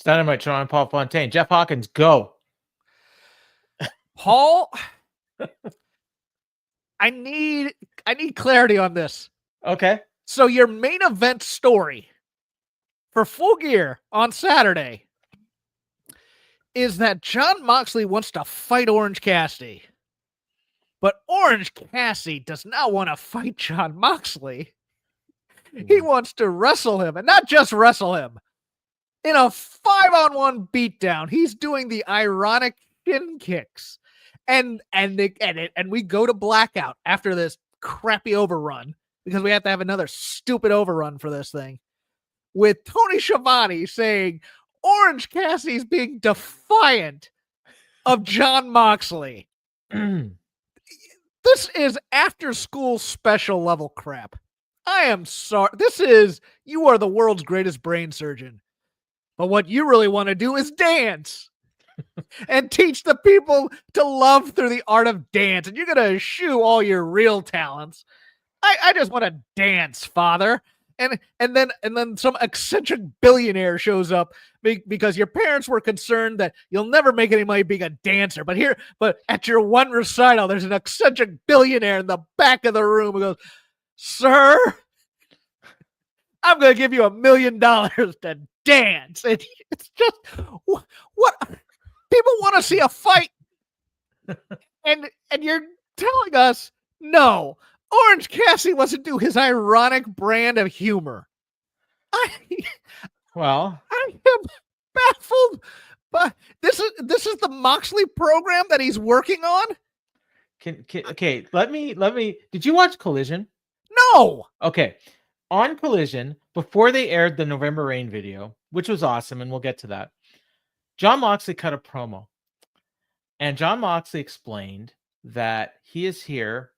Dynamite, Toronto, Paul Fontaine. Jeff Hawkins, go. Paul, I need clarity on this. Okay. So your main event story for Full Gear on Saturday is that Jon Moxley wants to fight Orange Cassidy. But Orange Cassidy does not want to fight Jon Moxley. He wants to wrestle him, and not just wrestle him. In a 5-on-1 beatdown, he's doing the ironic shin kicks. And we go to blackout after this crappy overrun, because we have to have another stupid overrun for this thing, with Tony Schiavone saying Orange Cassidy's being defiant of Jon Moxley. This is after school special level crap. I am sorry. You are the world's greatest brain surgeon. But what you really want to do is dance and teach the people to love through the art of dance. And you're going to eschew all your real talents. I just want to dance, father. And then some eccentric billionaire shows up because your parents were concerned that you'll never make any money being a dancer. But at your one recital, there's an eccentric billionaire in the back of the room who goes, "Sir, I'm going to give you $1 million to dance." And it's just what people want to see a fight, and you're telling us no. Orange Cassidy wants to do his ironic brand of humor. I am baffled. But this is the Moxley program that he's working on. Okay, let me. Did you watch Collision? No. Okay, on Collision, before they aired the November Rain video, which was awesome, and we'll get to that, Jon Moxley cut a promo, and Jon Moxley explained that he is here.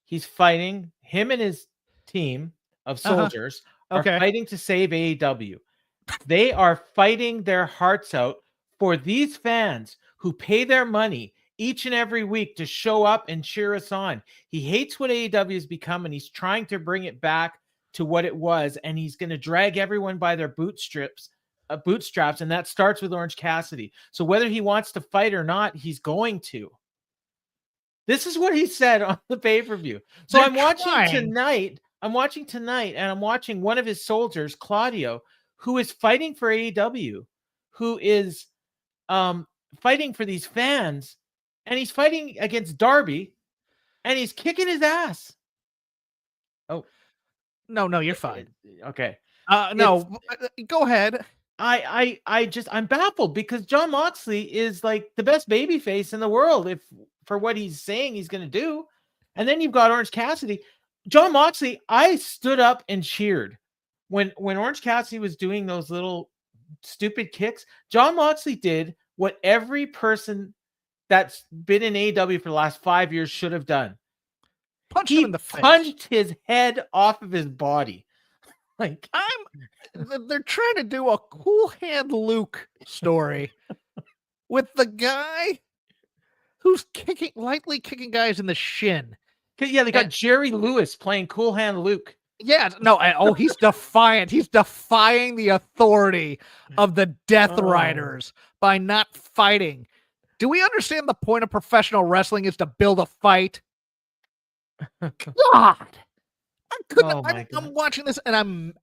He's fighting. Him and his team of soldiers are fighting to save AEW. They are fighting their hearts out for these fans who pay their money each and every week to show up and cheer us on. He hates what AEW has become, and he's trying to bring it back to what it was, and he's going to drag everyone by their bootstraps, and that starts with Orange Cassidy. So whether he wants to fight or not, he's going to. This is what he said on the pay-per-view. So I'm watching tonight, and I'm watching one of his soldiers, Claudio, who is fighting for AEW, who is fighting for these fans, and he's fighting against Darby, and he's kicking his ass. Oh. No, you're fine. Okay. No, go ahead. I'm baffled because Jon Moxley is like the best babyface in the world for what he's saying he's going to do. And then you've got Orange Cassidy. Jon Moxley, I stood up and cheered when Orange Cassidy was doing those little stupid kicks. Jon Moxley did what every person that's been in AEW for the last 5 years should have done. Punch him in the face. Punched his head off of his body. Like they're trying to do a Cool Hand Luke story with the guy who's lightly kicking guys in the shin. Yeah, they got Jerry Lewis playing Cool Hand Luke. Yeah, no, he's defiant. He's defying the authority of the Death Riders by not fighting. Do we understand the point of professional wrestling is to build a fight? God. I'm watching this and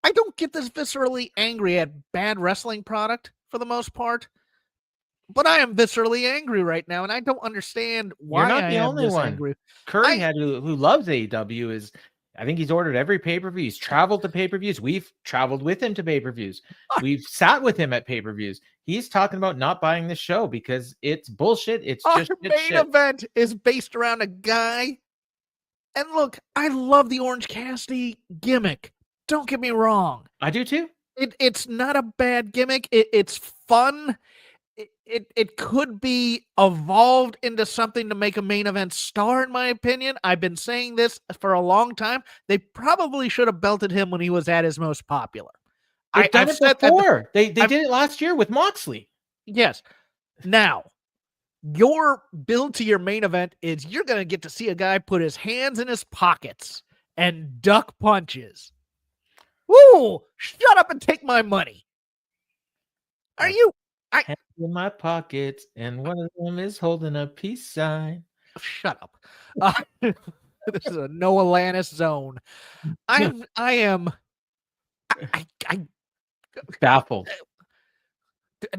I don't get this viscerally angry at bad wrestling product for the most part, but I am viscerally angry right now, and I don't understand why. You're not the only one. Angry. Curry who loves AEW I think he's ordered every pay-per-view. He's traveled to pay-per-views. We've traveled with him to pay-per-views. We've sat with him at pay-per-views. He's talking about not buying the show because it's bullshit. It's just our main event is based around a guy. And look, I love the Orange Cassidy gimmick. Don't get me wrong. I do too. It's not a bad gimmick. It's fun. It could be evolved into something to make a main event star, in my opinion. I've been saying this for a long time. They probably should have belted him when he was at his most popular. I've done it before. They did it last year with Moxley. Yes. Now, your build to your main event is you're going to get to see a guy put his hands in his pockets and duck punches. Woo! Shut up and take my money. Are you? Hands in my pockets, and one of them is holding a peace sign. Shut up. This is a Noah Lannis zone. I am Baffled.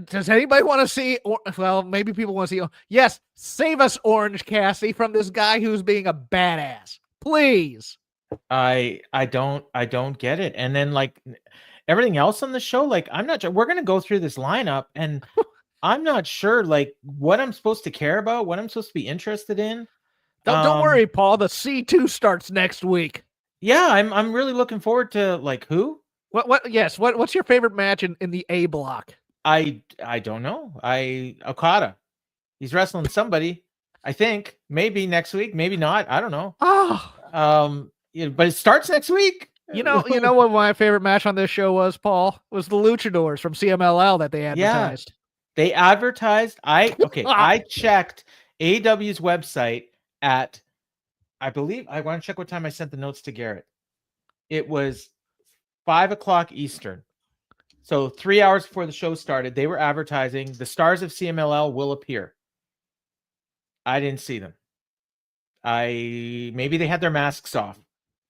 Does anybody want to see? Well, maybe people want to see. Yes, save us, Orange Cassidy, from this guy who's being a badass, please. I don't get it. And then like everything else on the show, like I'm not sure. We're gonna go through this lineup, and I'm not sure like what I'm supposed to care about, what I'm supposed to be interested in. Don't worry, Paul. The C2 starts next week. Yeah, I'm really looking forward to like who. What's your favorite match in the A block? I don't know. Okada. He's wrestling somebody. I think maybe next week, maybe not. I don't know. Oh. But it starts next week. You know what my favorite match on this show was, Paul? Was the Luchadors from CMLL that they advertised. Yeah, they advertised. I checked AEW's website at, I believe, I want to check what time I sent the notes to Garrett. It was 5:00 Eastern. So 3 hours before the show started, they were advertising the stars of CMLL will appear. I didn't see them. Maybe they had their masks off,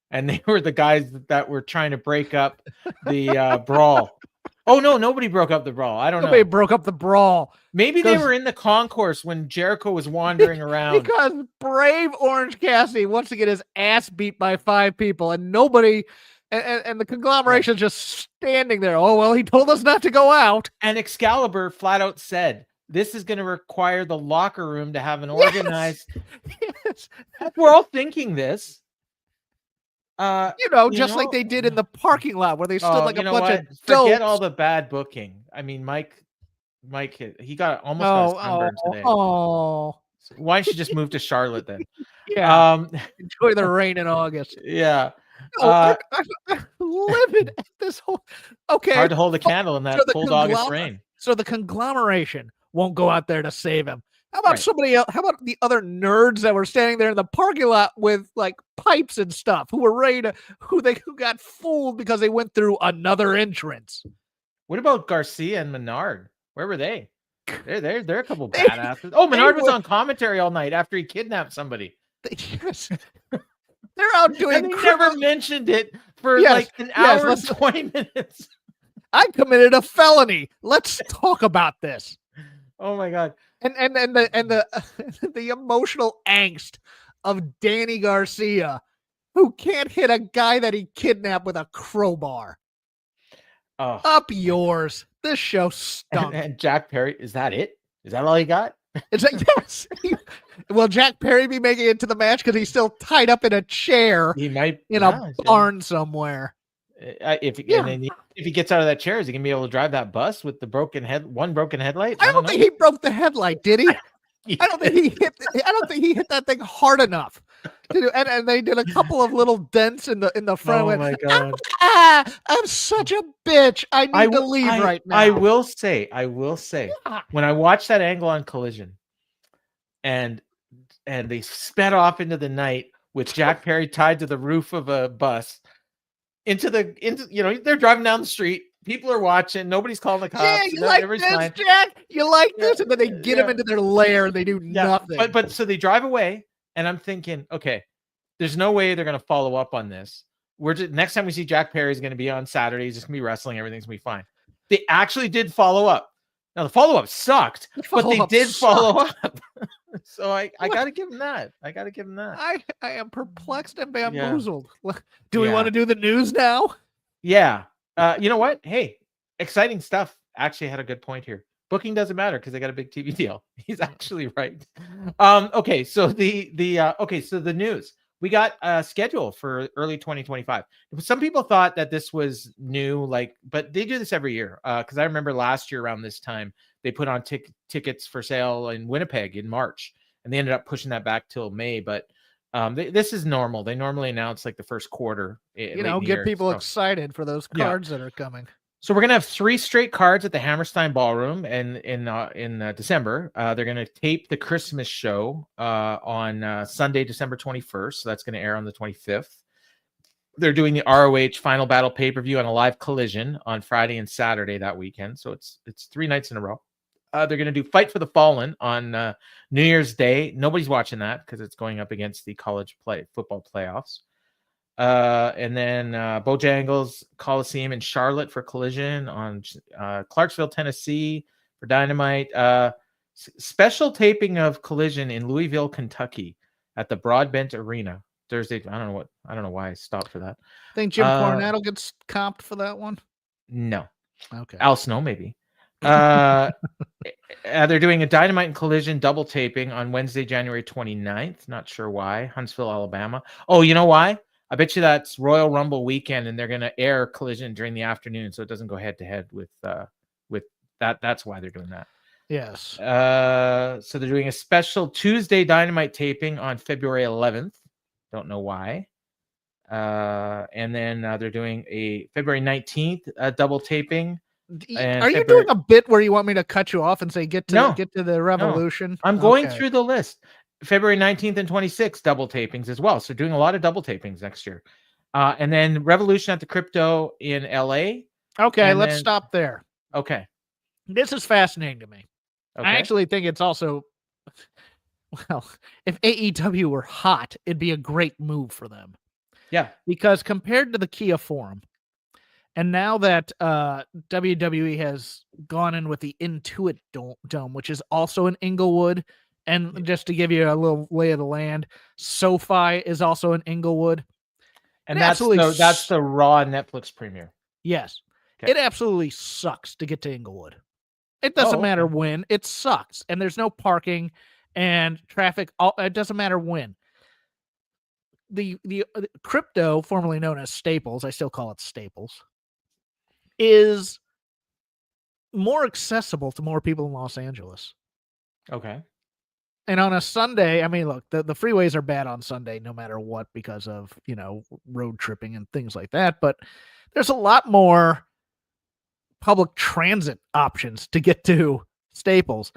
and they were the guys that were trying to break up the brawl. Oh no, nobody broke up the brawl. I don't know. Nobody broke up the brawl. Maybe they were in the concourse when Jericho was wandering around. Because brave Orange Cassidy wants to get his ass beat by 5 people, and nobody. And the conglomeration's just standing there. Oh, well, he told us not to go out. And Excalibur flat out said, this is going to require the locker room to have an organized. Yes. We're all thinking this. Just like they did in the parking lot where they stood like a bunch of Forget all the bad booking. I mean, Mike, he got almost got a sunburn today. Oh. So why don't you just move to Charlotte then? Yeah. Enjoy the rain in August. Yeah. I'm livid at this whole. Okay. Hard to hold a candle in that cold August rain. So the conglomeration won't go out there to save him. How about somebody else? How about the other nerds that were standing there in the parking lot with like pipes and stuff who were ready to who got fooled because they went through another entrance? What about Garcia and Menard? Where were they? They're a couple badasses. Oh, Menard was on commentary all night after he kidnapped somebody. Yes. They're out doing. And they never mentioned it for like an hour and 20 minutes. I committed a felony. Let's talk about this. Oh my god! And the emotional angst of Danny Garcia, who can't hit a guy that he kidnapped with a crowbar. Oh. Up yours. This show stunk. And Jack Perry, is that it? Is that all he got? It's like, yes. Will Jack Perry be making it to the match because he's still tied up in a chair? He might in a barn somewhere. If he gets out of that chair, is he gonna be able to drive that bus with the one broken headlight? I don't think he broke the headlight, did he? I don't think he hit that thing hard enough. And they did a couple of little dents in the front. Oh my god! I'm such a bitch. I need to leave right now. I will say, when I watched that angle on Collision, and they sped off into the night with Jack Perry tied to the roof of a bus, they're driving down the street. People are watching. Nobody's calling the cops. Yeah, you like this, fine. Jack? You like this? And then they get him into their lair and they do nothing. But so they drive away, and I'm thinking, okay, there's no way they're going to follow up on this. Next time we see Jack Perry is going to be on Saturday. He's just going to be wrestling. Everything's going to be fine. They actually did follow up. Now the follow-up sucked, but they did follow up. So I got to give him that. I am perplexed and bamboozled. Yeah. Do we want to do the news now? Yeah. You know what? Hey, exciting stuff. Actually had a good point here. Booking doesn't matter because they got a big TV deal. He's actually right. Okay, so the news. We got a schedule for early 2025. Some people thought that this was new, but they do this every year. Because I remember last year around this time, they put on tickets for sale in Winnipeg in March, and they ended up pushing that back till May. But this is normal. They normally announce like the first quarter. Get people excited for those cards that are coming. So we're gonna have 3 straight cards at the Hammerstein Ballroom, and in December, they're gonna tape the Christmas show on Sunday, December 21st. So that's gonna air on the 25th. They're doing the ROH Final Battle pay-per-view on a live Collision on Friday and Saturday that weekend. So it's 3 nights in a row. They're going to do Fight for the Fallen on New Year's Day. Nobody's watching that because it's going up against the college football playoffs. And then Bojangles Coliseum in Charlotte for Collision, on Clarksville, Tennessee for Dynamite. Special taping of Collision in Louisville, Kentucky at the Broadbent Arena Thursday. I don't know why I stopped for that. Think Jim Cornette will get comped for that one? No. Okay. Al Snow maybe. They're doing a Dynamite and Collision double taping on Wednesday, January 29th. Not sure why. Huntsville, Alabama. Oh, you know why? I bet you that's Royal Rumble weekend, and they're going to air Collision during the afternoon, so it doesn't go head to head with that. That's why they're doing that. Yes. So they're doing a special Tuesday Dynamite taping on February 11th. Don't know why. And then they're doing a February 19th double taping. Are you doing a bit where you want me to cut you off and say get to the Revolution? No. I'm going through the list. February 19th and 26th double tapings as well. So doing a lot of double tapings next year. And then Revolution at the Crypto in LA. Okay, let's stop there. Okay. This is fascinating to me. Okay. I actually think it's also, well, if AEW were hot, it'd be a great move for them. Yeah. Because compared to the Kia Forum, and now that WWE has gone in with the Intuit Dome, which is also in Inglewood, and just to give you a little lay of the land, SoFi is also in Inglewood. And that's the Raw Netflix premiere. Yes. Okay. It absolutely sucks to get to Inglewood. It doesn't matter when. It sucks. And there's no parking and traffic. It doesn't matter when. The Crypto, formerly known as Staples, I still call it Staples, is more accessible to more people in Los Angeles. Okay. And on a Sunday, I mean, look, the freeways are bad on Sunday no matter what because of, road tripping and things like that. But there's a lot more public transit options to get to Staples.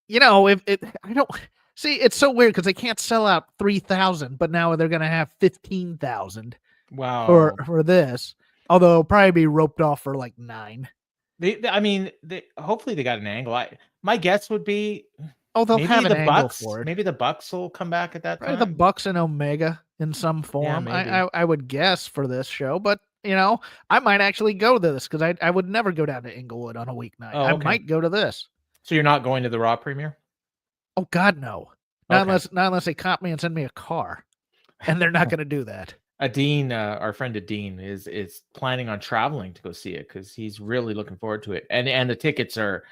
It's so weird because they can't sell out 3,000, but now they're going to have 15,000. Wow. For this, although it'll probably be roped off for like 9. Hopefully they got an angle. My guess would be, they'll have an angle for it. Maybe the Bucks will come back at that time. The Bucks and Omega in some form. Yeah, I would guess for this show, but I might actually go to this because I would never go down to Inglewood on a weeknight. I might go to this. So you're not going to the Raw premiere? Oh God, no. Not unless they comp me and send me a car, and they're not going to do that. Adine, our friend Adine, is planning on traveling to go see it because he's really looking forward to it, and the tickets they're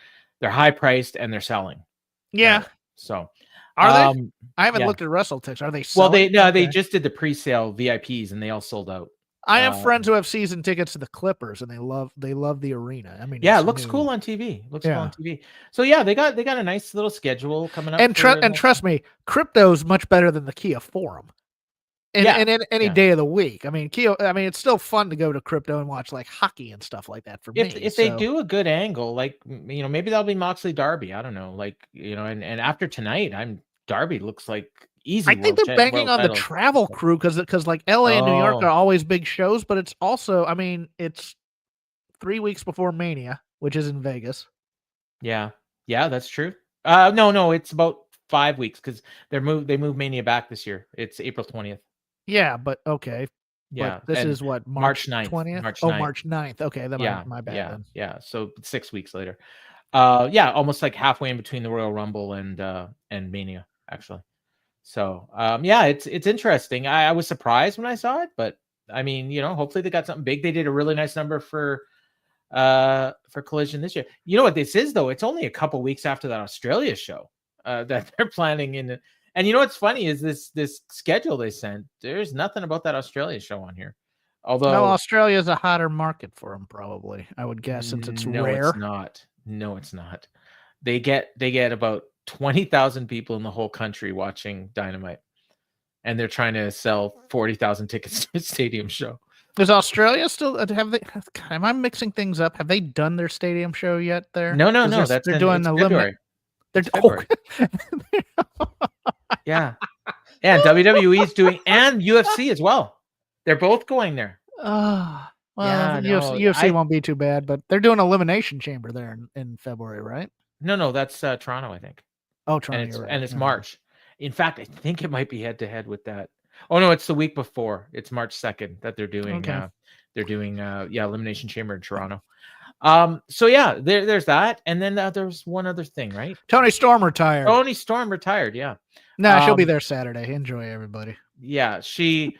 high priced and they're selling. Yeah. So are they? I haven't looked at Wrestle tickets. Are they selling? Well, they just did the pre-sale VIPs and they all sold out. I have friends who have season tickets to the Clippers and they love the arena. I mean, yeah, it looks cool on TV. Cool on TV. So yeah, they got a nice little schedule coming up. And trust me, Crypto's much better than the Kia Forum. And any day of the week. I mean, it's still fun to go to Crypto and watch like hockey and stuff like that for me. If they do a good angle, like maybe that'll be Moxley Darby. I don't know. Like, and after tonight, Darby looks like easy. I think they're banking on the travel crew because like LA and New York are always big shows, but it's also, it's 3 weeks before Mania, which is in Vegas. Yeah, that's true. No, it's about 5 weeks because they moved Mania back this year. It's April 20th. Yeah, but okay. Yeah, but this is what March 9th. 20th. March 9th. Okay, then my bad. Then. Yeah. So 6 weeks later. Almost like halfway in between the Royal Rumble and Mania, actually. So it's interesting. I was surprised when I saw it, but hopefully they got something big. They did a really nice number for Collision this year. You know what this is though? It's only a couple weeks after that Australia show that they're planning in. And what's funny is this schedule they sent. There's nothing about that Australia show on here. Although Australia is a hotter market for them, probably. I would guess since it's rare. It's not. No, it's not. They get about 20,000 people in the whole country watching Dynamite, and they're trying to sell 40,000 tickets to a stadium show. Does Australia still have they? Am I mixing things up? Have they done their stadium show yet? There? No. They're doing the February. February. Yeah. And WWE's doing, and UFC as well. They're both going there. Well, Yeah, no, UFC won't be too bad, but they're doing Elimination Chamber there in February, right? No, that's Toronto, I think. Oh, And Toronto, it's you're right. and it's March. In fact, I think it might be head to head with that. Oh no, it's the week before. It's March 2nd that they're doing. Okay. They're doing Elimination Chamber in Toronto. So yeah, there's that, and then there's one other thing, right? Tony Storm retired. Tony Storm retired. Yeah. No, she'll be there Saturday. Enjoy, everybody. Yeah, she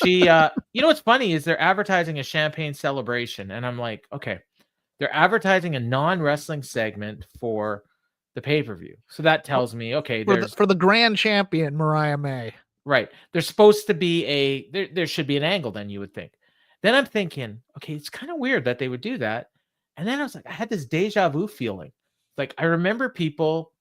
you know what's funny is they're advertising a champagne celebration, and I'm like, okay, they're advertising a non-wrestling segment for the pay-per-view. So that tells me, okay, for the grand champion, Mariah May. Right. There's supposed to be there should be an angle, then you would think. Then I'm thinking, okay, it's kind of weird that they would do that. And then I was like, I had this deja vu feeling. Like I remember people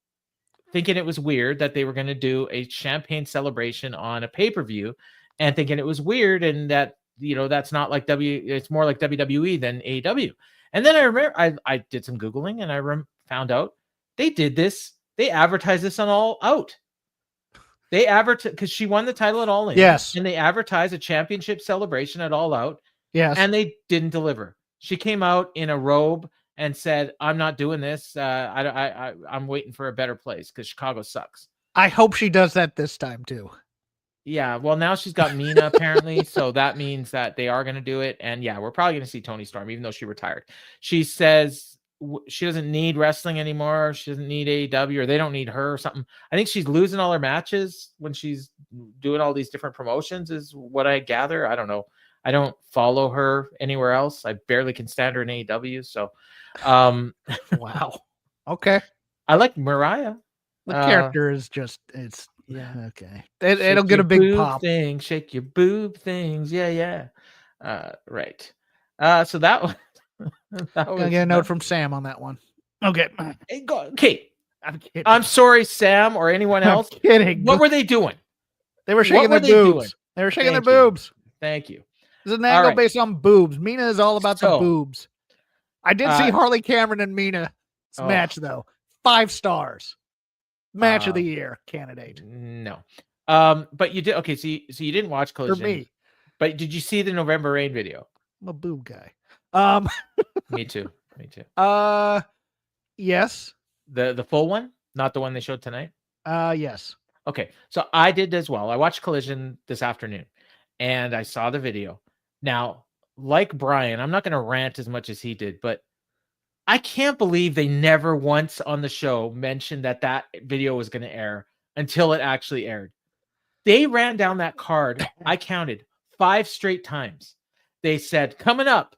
thinking it was weird that they were going to do a champagne celebration on a pay-per-view and thinking it was weird and that, that's not like it's more like WWE than AEW. And then I remember I did some Googling and I found out they did this. They advertised this on All Out. They advertised because she won the title at All In. Yes. And they advertised a championship celebration at All Out. Yes. And they didn't deliver. She came out in a robe and said, I'm not doing this. I'm waiting for a better place because Chicago sucks. I hope she does that this time too. Yeah, well, now she's got Mina apparently, so that means that they are going to do it. And yeah, we're probably going to see Toni Storm, even though she retired. She says she doesn't need wrestling anymore. She doesn't need AEW, or they don't need her or something. I think she's losing all her matches when she's doing all these different promotions, is what I gather. I don't know. I don't follow her anywhere else. I barely can stand her in AEW. So, wow. Okay. I like Mariah. The character is just, it's, yeah, okay. It'll get a big pop. Shake your boob things. Yeah. Right. So that was, Gonna get a note from Sam on that one. Okay. Okay. I'm sorry, Sam, or anyone else. I'm kidding. What were they doing? They were shaking their boobs. They were shaking their boobs. Thank you. This is an angle based on boobs. Mina is all about the boobs. I did see Harley Cameron and Mina's match though. 5 stars. Match of the year candidate. No. But you did. Okay. So you didn't watch Collision. For me. But did you see the November Rain video? I'm a boob guy. Me too. Yes. The full one, not the one they showed tonight. Yes. Okay. So I did as well. I watched Collision this afternoon and I saw the video. Now, like Brian, I'm not going to rant as much as he did, but I can't believe they never once on the show mentioned that video was going to air until it actually aired. They ran down that card. I counted 5 straight times. They said, coming up,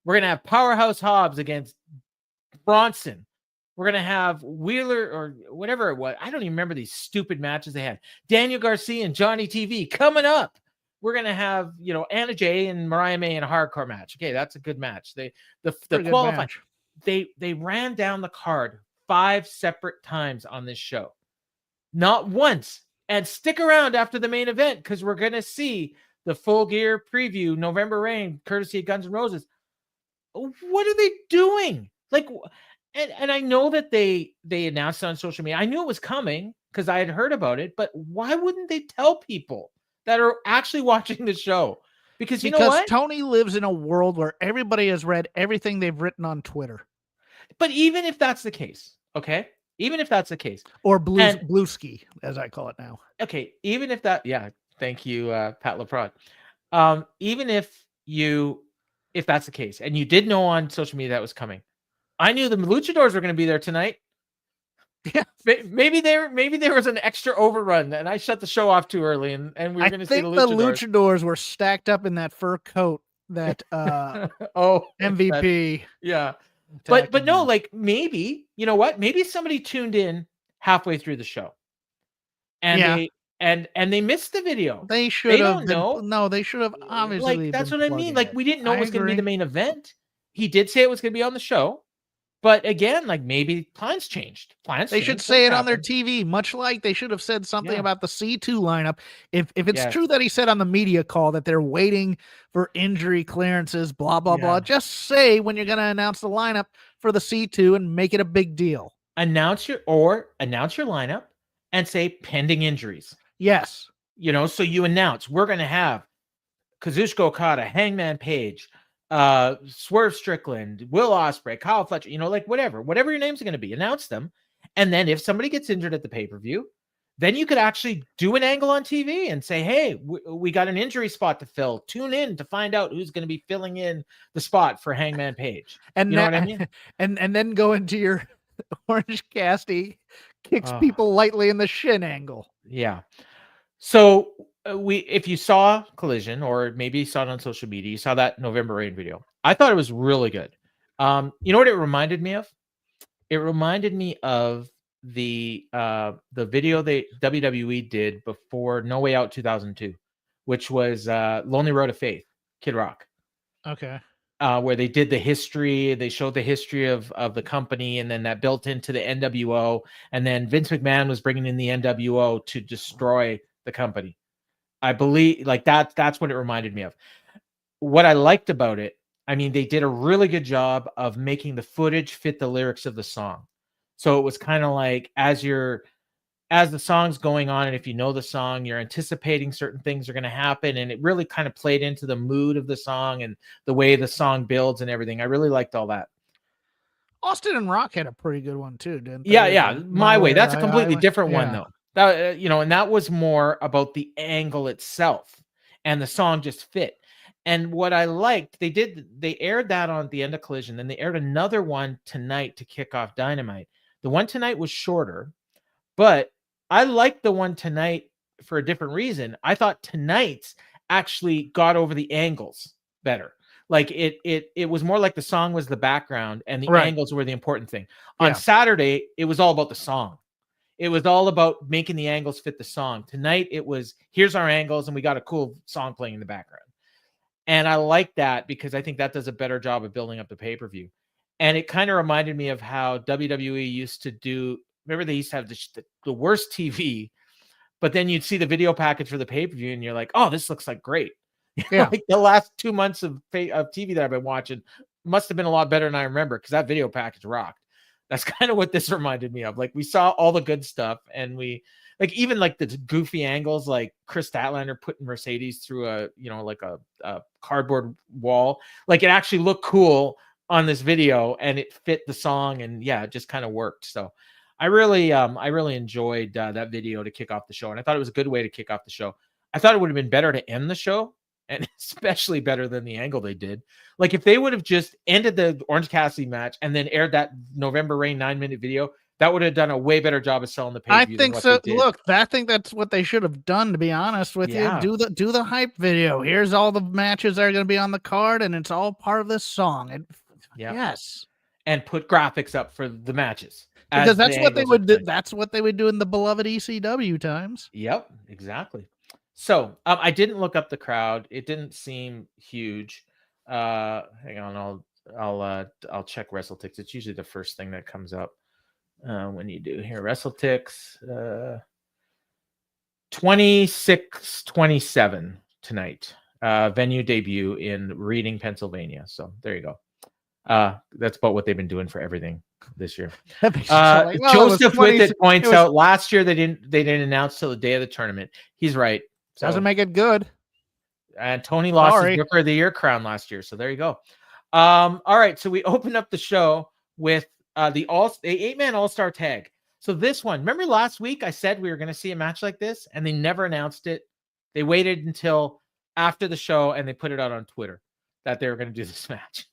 we're going to have Powerhouse Hobbs against Bronson. We're going to have Wheeler or whatever it was. I don't even remember these stupid matches they had. Daniel Garcia and Johnny TV coming up. We're going to have, Anna Jay and Mariah May in a hardcore match. Okay, that's a good match. The qualifying. They ran down the card 5 separate times on this show. Not once. And stick around after the main event because we're going to see the Full Gear preview, November Rain, courtesy of Guns N' Roses. What are they doing? Like, and I know that they announced it on social media. I knew it was coming because I had heard about it, but why wouldn't they tell people that are actually watching the show? Because you know what? Tony lives in a world where everybody has read everything they've written on Twitter. But even if that's the case, okay? Even if that's the case. Or Blueski, as I call it now. Okay, even if that, yeah, thank you, Pat LaPrade. Even if that's the case, and you did know on social media that was coming, I knew the Luchadors were going to be there tonight. Yeah, maybe there was an extra overrun, and I shut the show off too early, and we were going to see the Luchadors. I think the Luchadors were stacked up in that fur coat that MVP. Yeah, but no, like maybe you know what? Maybe somebody tuned in halfway through the show, and they missed the video. They should have. No, they should have obviously. Like that's what I mean. Like we didn't know it was going to be the main event. He did say it was going to be on the show. But again, like maybe plans changed. They should say it on their TV, much like they should have said something about the C2 lineup. If it's true that he said on the media call that they're waiting for injury clearances, blah, blah, blah, just say when you're going to announce the lineup for the C2 and make it a big deal. Announce your lineup and say pending injuries. Yes. So you announce we're going to have Kazuchika Okada, Hangman Page, Swerve Strickland, Will Ospreay, Kyle Fletcher, like whatever your names are going to be, announce them. And then if somebody gets injured at the pay-per-view, then you could actually do an angle on TV and say, hey, we got an injury spot to fill. Tune in to find out who's going to be filling in the spot for Hangman Page. And you know what I mean? And then go into your Orange Cassidy kicks people lightly in the shin angle. Yeah. So if you saw Collision, or maybe you saw it on social media, you saw that November Rain video. I thought it was really good. You know what it reminded me of? It reminded me of the video they WWE did before No Way Out 2002, which was Lonely Road to Faith, Kid Rock. Okay. Where they did the history, they showed the history of the company, and then that built into the NWO, and then Vince McMahon was bringing in the NWO to destroy the company. I believe that's what it reminded me of. What I liked about it, I mean, they did a really good job of making the footage fit the lyrics of the song. So it was kind of like as the song's going on, and if you know the song, you're anticipating certain things are going to happen, and it really kind of played into the mood of the song and the way the song builds and everything. I really liked all that. Austin and Rock had a pretty good one too, didn't they? Yeah. My Way. That's a completely different one though. That and that was more about the angle itself, and the song just fit. And what I liked, they aired that on the end of Collision, then they aired another one tonight to kick off Dynamite. The one tonight was shorter, but I liked the one tonight for a different reason. I thought tonight's actually got over the angles better. Like it was more like the song was the background and the angles were the important thing. On Saturday, it was all about the song. It was all about making the angles fit the song. Tonight, it was, here's our angles, and we got a cool song playing in the background. And I like that because I think that does a better job of building up the pay-per-view. And it kind of reminded me of how WWE used to do. Remember, they used to have the worst TV, but then you'd see the video package for the pay-per-view, and you're like, oh, this looks like great. Yeah. Like the last 2 months of TV that I've been watching must have been a lot better than I remember, because that video package rocked. That's kind of what this reminded me of. Like, we saw all the good stuff, and we even the goofy angles, like Kris Statlander putting Mercedes through a cardboard wall. Like, it actually looked cool on this video, and it fit the song, and it just kind of worked. So I really enjoyed that video to kick off the show, and I thought it was a good way to kick off the show. I thought it would have been better to end the show, and especially better than the angle they did. Like, if they would have just ended the Orange Cassidy match and then aired that November Rain 9-minute video, that would have done a way better job of selling the pay-per-view. I think so. Look, I think that's what they should have done, to be honest with you. Do the hype video. Here's all the matches that are going to be on the card, and it's all part of this song. Yes. And put graphics up for the matches. Because that's what they would do. That's what they would do in the beloved ECW times. Yep, exactly. So I didn't look up the crowd. It didn't seem huge. Hang on, I'll check WrestleTix. It's usually the first thing that comes up when you do here. WrestleTix 26-27 tonight. Venue debut in Reading, Pennsylvania. So there you go. That's about what they've been doing for everything this year. Joseph with it points out last year they didn't announce till the day of the tournament. He's right. So, doesn't make it good. And Tony lost his Booker of the Year crown last year. So there you go. All right. So we open up the show with the 8-man all-star tag. So this one, remember last week I said we were going to see a match like this, and they never announced it. They waited until after the show, and they put it out on Twitter that they were going to do this match.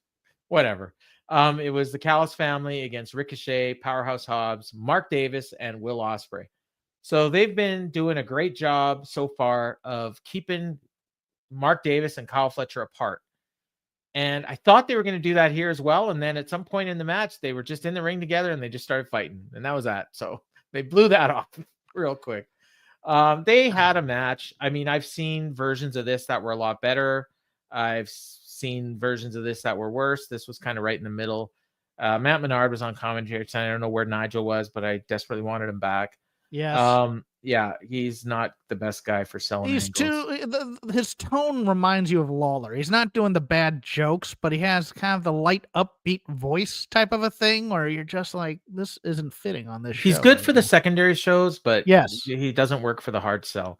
Whatever. It was the Callis family against Ricochet, Powerhouse Hobbs, Mark Davis, and Will Ospreay. So they've been doing a great job so far of keeping Mark Davis and Kyle Fletcher apart. And I thought they were going to do that here as well. And then at some point in the match, they were just in the ring together and they just started fighting. And that was that. So they blew that off real quick. They had a match. I mean, I've seen versions of this that were a lot better. I've seen versions of this that were worse. This was kind of right in the middle. Matt Menard was on commentary tonight. I don't know where Nigel was, but I desperately wanted him back. Yes. He's not the best guy for selling. His tone reminds you of Lawler. He's not doing the bad jokes, but he has kind of the light, upbeat voice type of a thing where you're just like, this isn't fitting on this show. He's good for the secondary shows, but yes, he doesn't work for the hard sell.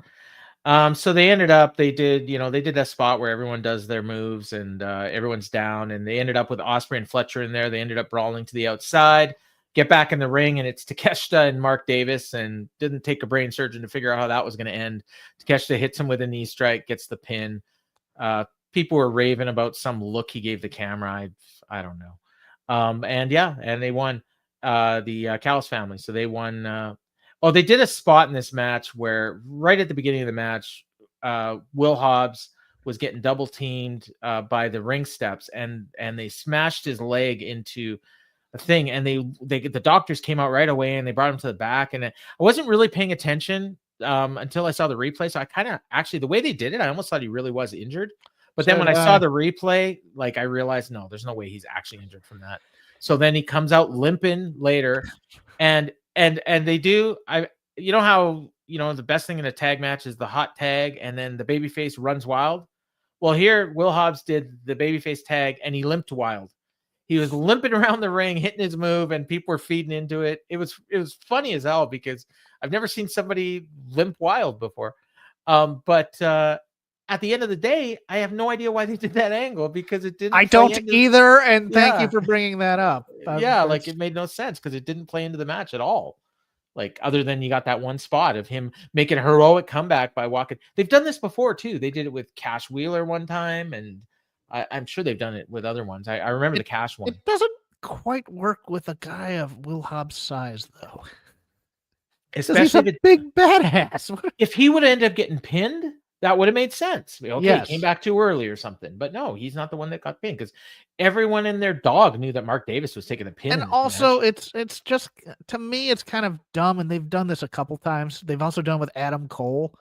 So they ended up, they did that spot where everyone does their moves and everyone's down, and they ended up with Ospreay and Fletcher in there. They ended up brawling to the outside, get back in the ring, and it's Takeshita and Mark Davis, and didn't take a brain surgeon to figure out how that was going to end. Takeshita hits him with a knee strike, gets the pin. People were raving about some look he gave the camera. I don't know. And they won the Callis family. So they won. They did a spot in this match where right at the beginning of the match, Will Hobbs was getting double teamed by the ring steps, and they smashed his leg into a thing, and the doctors came out right away and they brought him to the back. And I wasn't really paying attention until I saw the replay. So I kind of actually, the way they did it, I almost thought he really was injured. But then when I saw the replay, like, I realized, no, there's no way he's actually injured from that. So then he comes out limping later, and they do, you know how, the best thing in a tag match is the hot tag, and then the babyface runs wild. Well, here Will Hobbs did the babyface tag, and he limped wild. He was limping around the ring, hitting his move, and people were feeding into it. It was funny as hell because I've never seen somebody limp wild before. But at the end of the day, I have no idea why they did that angle, because it didn't. I don't either, and thank you for bringing that up. Like, it made no sense because it didn't play into the match at all. Like, other than you got that one spot of him making a heroic comeback by walking. They've done this before too. They did it with Cash Wheeler one time, and I'm sure they've done it with other ones. I remember the Cash one. It doesn't quite work with a guy of Will Hobbs' size, though. Especially he's a big badass. If he would end up getting pinned, that would have made sense. Okay, yes. He came back too early or something. But no, he's not the one that got pinned, because everyone and their dog knew that Mark Davis was taking the pin. And also, it's just, to me, it's kind of dumb, and they've done this a couple times. They've also done with Adam Cole,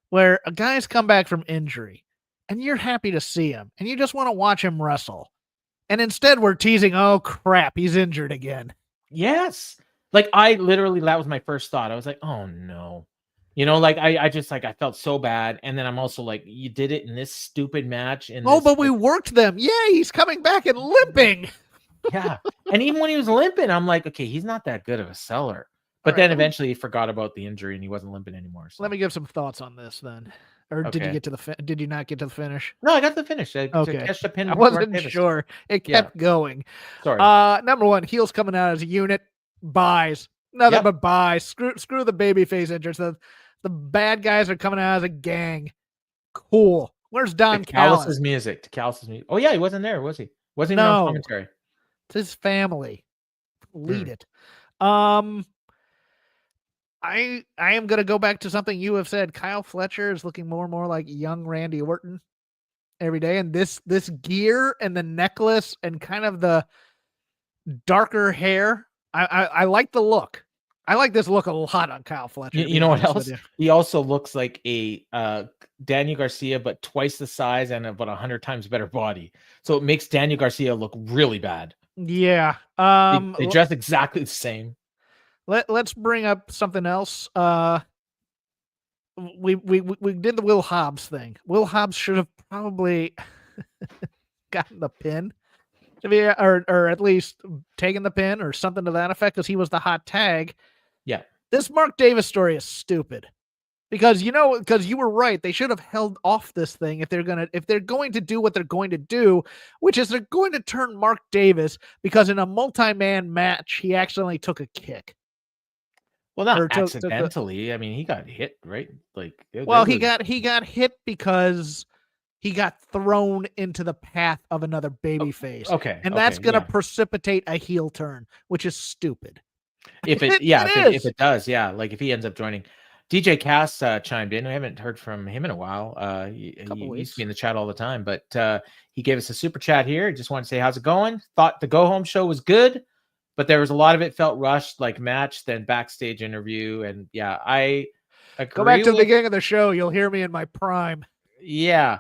where a guy's come back from injury, and you're happy to see him, and you just want to watch him wrestle. And instead, we're teasing, oh, crap, he's injured again. Yes. Like, I literally, that was my first thought. I was like, oh, no. Like, I just, like, I felt so bad. And then I'm also like, you did it in this stupid match. But we worked them. Yeah, he's coming back and limping. Yeah. And even when he was limping, I'm like, okay, he's not that good of a seller. But then eventually he forgot about the injury and he wasn't limping anymore. So. Let me give some thoughts on this then. Or did you get to did you not get to the finish? No, I got to the finish. Okay. I wasn't sure. It kept going. Sorry. Number one, heels coming out as a unit. Buys. Nothing but buys. Screw the babyface interest. The bad guys are coming out as a gang. Cool. Where's Don Callis? Music. Oh, yeah, he wasn't there, was he? Wasn't even on commentary. It's his family. Lead it. I am going to go back to something you have said. Kyle Fletcher is looking more and more like young Randy Orton every day. And this gear and the necklace and kind of the darker hair, I like the look. I like this look a lot on Kyle Fletcher. You know what else? He also looks like a Daniel Garcia, but twice the size and about 100 times better body. So it makes Daniel Garcia look really bad. Yeah. They dress exactly the same. Let's bring up something else. We did the Will Hobbs thing. Will Hobbs should have probably gotten the pin. Or at least taken the pin or something to that effect, because he was the hot tag. Yeah. This Mark Davis story is stupid. Because you were right. They should have held off this thing if they're going to do what they're going to do, which is they're going to turn Mark Davis, because in a multi-man match, he accidentally took a kick. Well, not accidentally. I mean, he got hit, right? Like, he got hit because he got thrown into the path of another babyface. Okay. And that's going to precipitate a heel turn, which is stupid. If it does, yeah. Like, if he ends up joining. DJ Cass chimed in. We haven't heard from him in a while. He used to be in the chat all the time, but he gave us a super chat here. Just want to say, how's it going? Thought the go home show was good, but there was a lot of it felt rushed, like match, then backstage interview. And yeah, I agree. Go back to the beginning of the show. You'll hear me in my prime. Yeah.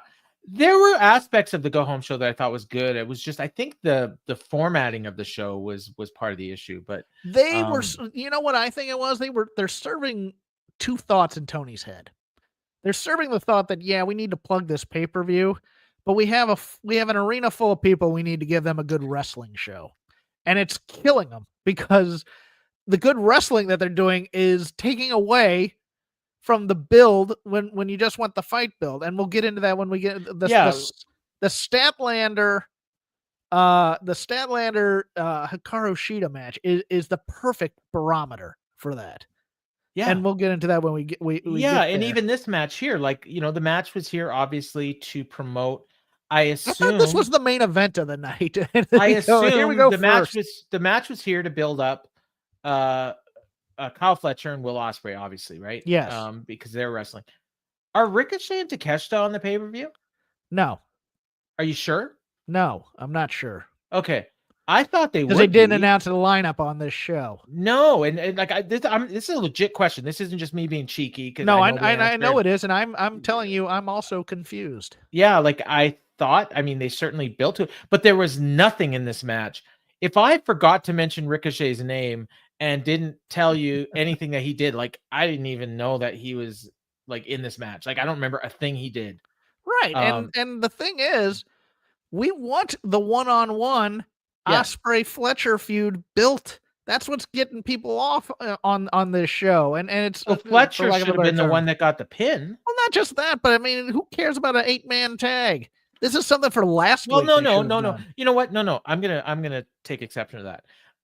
There were aspects of the go home show that I thought was good. It was just, I think the formatting of the show was part of the issue, but they were, you know what I think it was? They're serving two thoughts in Tony's head. They're serving the thought that, yeah, we need to plug this pay-per-view, but we have an arena full of people. We need to give them a good wrestling show. And it's killing them, because the good wrestling that they're doing is taking away from the build when you just want the fight build, and we'll get into that when we get the Statlander. The Statlander Hikaru Shida match is the perfect barometer for that. Yeah, and we'll get into that when we get we yeah, get and there. even this match here, like, you know, the match was here obviously to promote. I I thought assume this was the main event of the night. I assume here we go. the match was here to build up Kyle Fletcher and Will Ospreay, obviously, right? Yes. Because they're wrestling. Are Ricochet and Takeshita on the pay-per-view? No. Are you sure? No, I'm not sure. Okay. I thought they would. Because they didn't announce the lineup on this show. No, and like this is a legit question. This isn't just me being cheeky. No, I know it is, and I'm telling you, I'm also confused. Yeah, like I thought. I mean, they certainly built to it, but there was nothing in this match. If I forgot to mention Ricochet's name and didn't tell you anything that he did, like I didn't even know that he was like in this match. Like I don't remember a thing he did. Right, and the thing is, we want the one-on-one Ospreay Fletcher feud built. That's what's getting people off on this show, and it's Fletcher should have been the one that got the pin. Well, not just that, but I mean, who cares about an 8-man tag? This is something for last week. Well, no. You know what? No. I'm gonna take exception to that.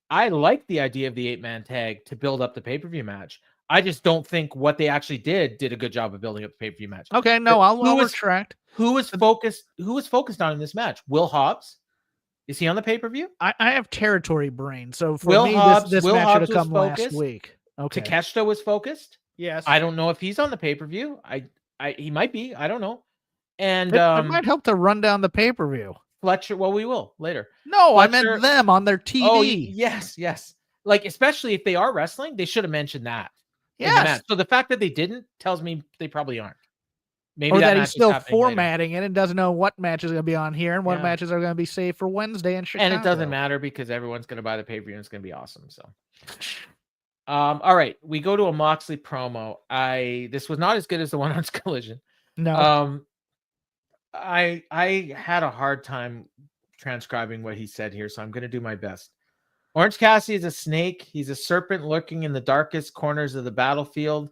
I like the idea of the 8-man tag to build up the pay-per-view match. I just don't think what they actually did a good job of building up the pay-per-view match. Okay, no, I'll retract. Who was focused on in this match? Will Hobbs? Is he on the pay-per-view? I have territory brain, so for me, this match should have come last week. Okay. Takeshita was focused. Yes. I don't know if he's on the pay-per-view. He might be. I don't know. And it might help to run down the pay-per-view. Fletcher. Well, we will later. No, Fletcher, I meant them on their TV. Oh, yes. Like, especially if they are wrestling, they should have mentioned that. Yes. So the fact that they didn't tells me they probably aren't. Maybe that he's still formatting it and doesn't know what matches are going to be on here and what matches are going to be saved for Wednesday in Chicago. And it doesn't matter because everyone's going to buy the pay-per-view and it's going to be awesome. So, all right, we go to a Moxley promo. This was not as good as the one on Collision. No. I had a hard time transcribing what he said here, so I'm going to do my best. Orange Cassidy is a snake. He's a serpent lurking in the darkest corners of the battlefield.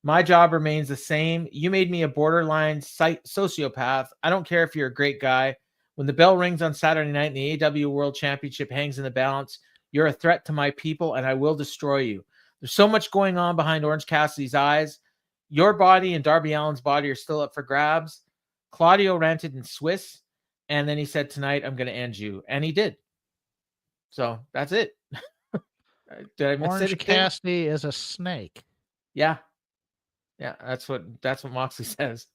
My job remains the same. You made me a borderline sociopath. I don't care if you're a great guy. When the bell rings on Saturday night and the AEW World Championship hangs in the balance, you're a threat to my people and I will destroy you. There's so much going on behind Orange Cassidy's eyes. Your body and Darby Allin's body are still up for grabs. Claudio ranted in Swiss, and then he said, tonight I'm going to end you. And he did. So that's it. Did I miss Orange anything? Cassidy is a snake. Yeah. Yeah, that's what Moxley says.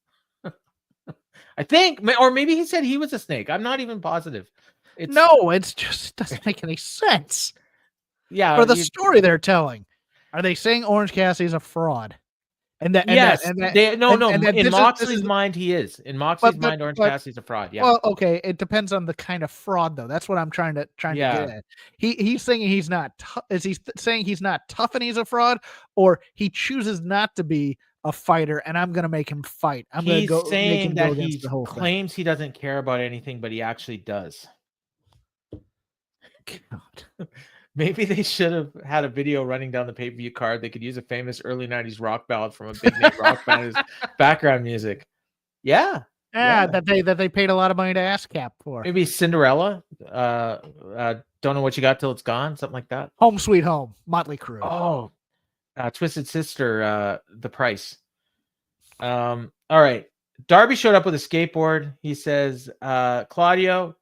I think, or maybe he said he was a snake. I'm not even positive. It's just doesn't make any sense. Yeah, for the story they're telling. Are they saying Orange Cassidy is a fraud? In Moxley's mind, he is. In Moxley's mind, Orange Cassidy's a fraud. Yeah. Well, okay, it depends on the kind of fraud, though. That's what I'm trying to get at. He's saying he's not. Is he saying he's not tough and he's a fraud, or he chooses not to be a fighter and I'm going to make him fight? I'm going to go. He's saying that he claims he doesn't care about anything, but he actually does. God. Maybe they should have had a video running down the pay-per-view card. They could use a famous early 90s rock ballad from a big name rock band as background music. Yeah. That they paid a lot of money to ASCAP for. Maybe Cinderella. Don't know what you got till it's gone. Something like that. Home Sweet Home. Motley Crue. Oh, Twisted Sister. The Price. All right. Darby showed up with a skateboard. He says, Claudio,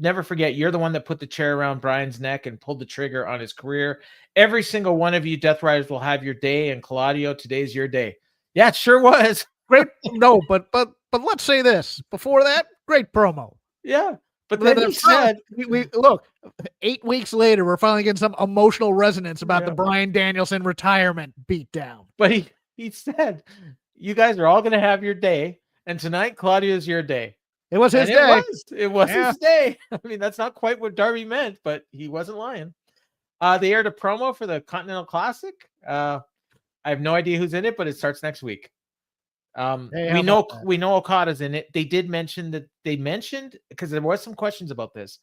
never forget, you're the one that put the chair around Brian's neck and pulled the trigger on his career. Every single one of you Death Riders will have your day, and Claudio, today's your day. Yeah, it sure was. Great. No, but let's say this. Before that, great promo. Yeah. But then he said, we look, 8 weeks later, we're finally getting some emotional resonance about the Bryan Danielson retirement beatdown. But he said, you guys are all going to have your day, and tonight, Claudio's your day. It was his day. It was his day. I mean, that's not quite what Darby meant, but he wasn't lying. They aired a promo for the Continental Classic. I have no idea who's in it, but it starts next week. We know Okada's in it. They did mention because there was some questions about this.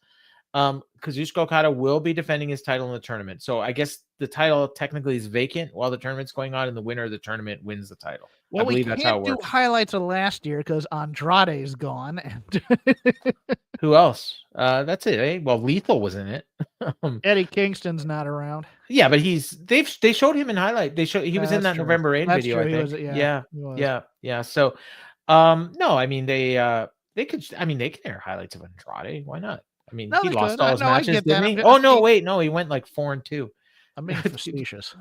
Kazuchika Okada will be defending his title in the tournament. So I guess the title technically is vacant while the tournament's going on, and the winner of the tournament wins the title. Well, I believe that's how it do works. highlights of last year because Andrade's gone. And Who else? That's it, eh? Well, Lethal was in it. Eddie Kingston's not around. Yeah, but they showed him in highlight. He was in that true. November Rain That's video, true. I think. He was. Yeah. So, no, I mean they could. I mean they can air highlights of Andrade. Why not? I mean No, he they lost could. all his No, I matches, get that. didn't he? I'm Oh no, being- wait, no, he went like 4-2. I'm being facetious.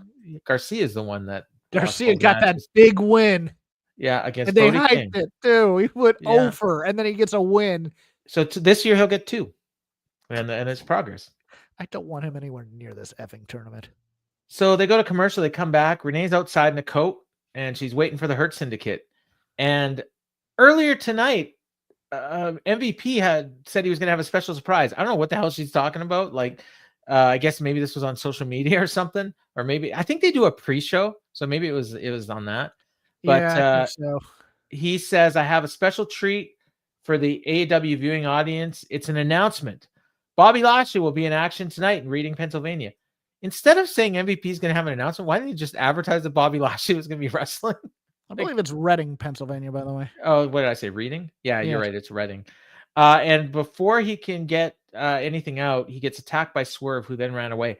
Garcia's the one that lost Garcia all the got that matches. big win. Yeah, against And they Brody King. hyped it too. He went Yeah. over, and then he gets a win. So this year he'll get 2, and it's progress. I don't want him anywhere near this effing tournament. So they go to commercial. They come back. Renee's outside in a coat, and she's waiting for the Hurt Syndicate. And earlier tonight, MVP had said he was going to have a special surprise. I don't know what the hell she's talking about. Like, I guess maybe this was on social media or something, or maybe I think they do a pre-show, so maybe it was on that. But Yeah, I think so. He says, "I have a special treat for the AEW viewing audience. It's an announcement. Bobby Lashley will be in action tonight in Reading, Pennsylvania." Instead of saying MVP is going to have an announcement, why didn't you just advertise that Bobby Lashley was going to be wrestling? I believe it's Reading, Pennsylvania, by the way. Oh, what did I say? Reading? Yeah, you're Yes. right. It's Reading. And before he can get anything out, he gets attacked by Swerve, who then ran away.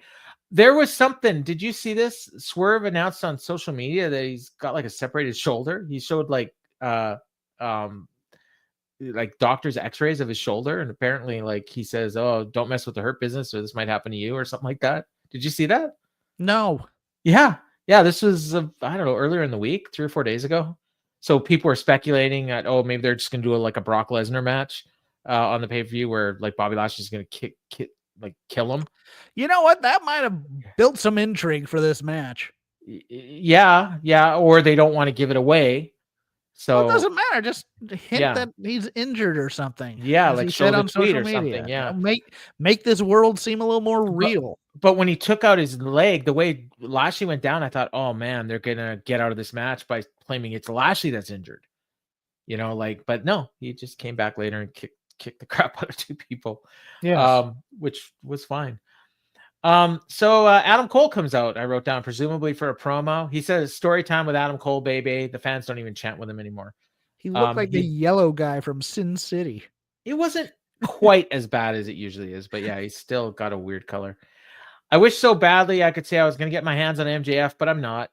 There was something. Did you see this? Swerve announced on social media that he's got like a separated shoulder. He showed like doctor's x-rays of his shoulder, and apparently like he says, "Oh, don't mess with the Hurt Business or this might happen to you," or something like that. Did you see that? No. Yeah, this was I don't know, earlier in the week, 3 or 4 days ago. So people were speculating that maybe they're just gonna do a Brock Lesnar match on the pay-per-view where like Bobby Lashley's gonna kill him. You know what? That might have built some intrigue for this match. Yeah, or they don't want to give it away. So well, it doesn't matter. Just hint that he's injured or something. Yeah, like he said showed on a tweet social or media. something. Yeah, make this world seem a little more real. But when he took out his leg, the way Lashley went down, I thought, oh man, they're gonna get out of this match by claiming it's Lashley that's injured. You know, but no, he just came back later and kicked the crap out of 2 people. Yeah, which was fine. So Adam Cole comes out. I wrote down, presumably for a promo. He says, "Story time with Adam Cole, baby." The fans don't even chant with him anymore. he looked like the yellow guy from Sin City. It wasn't quite as bad as it usually is, but yeah, he's still got a weird color. I wish so badly I could say I was going to get my hands on MJF, but I'm not.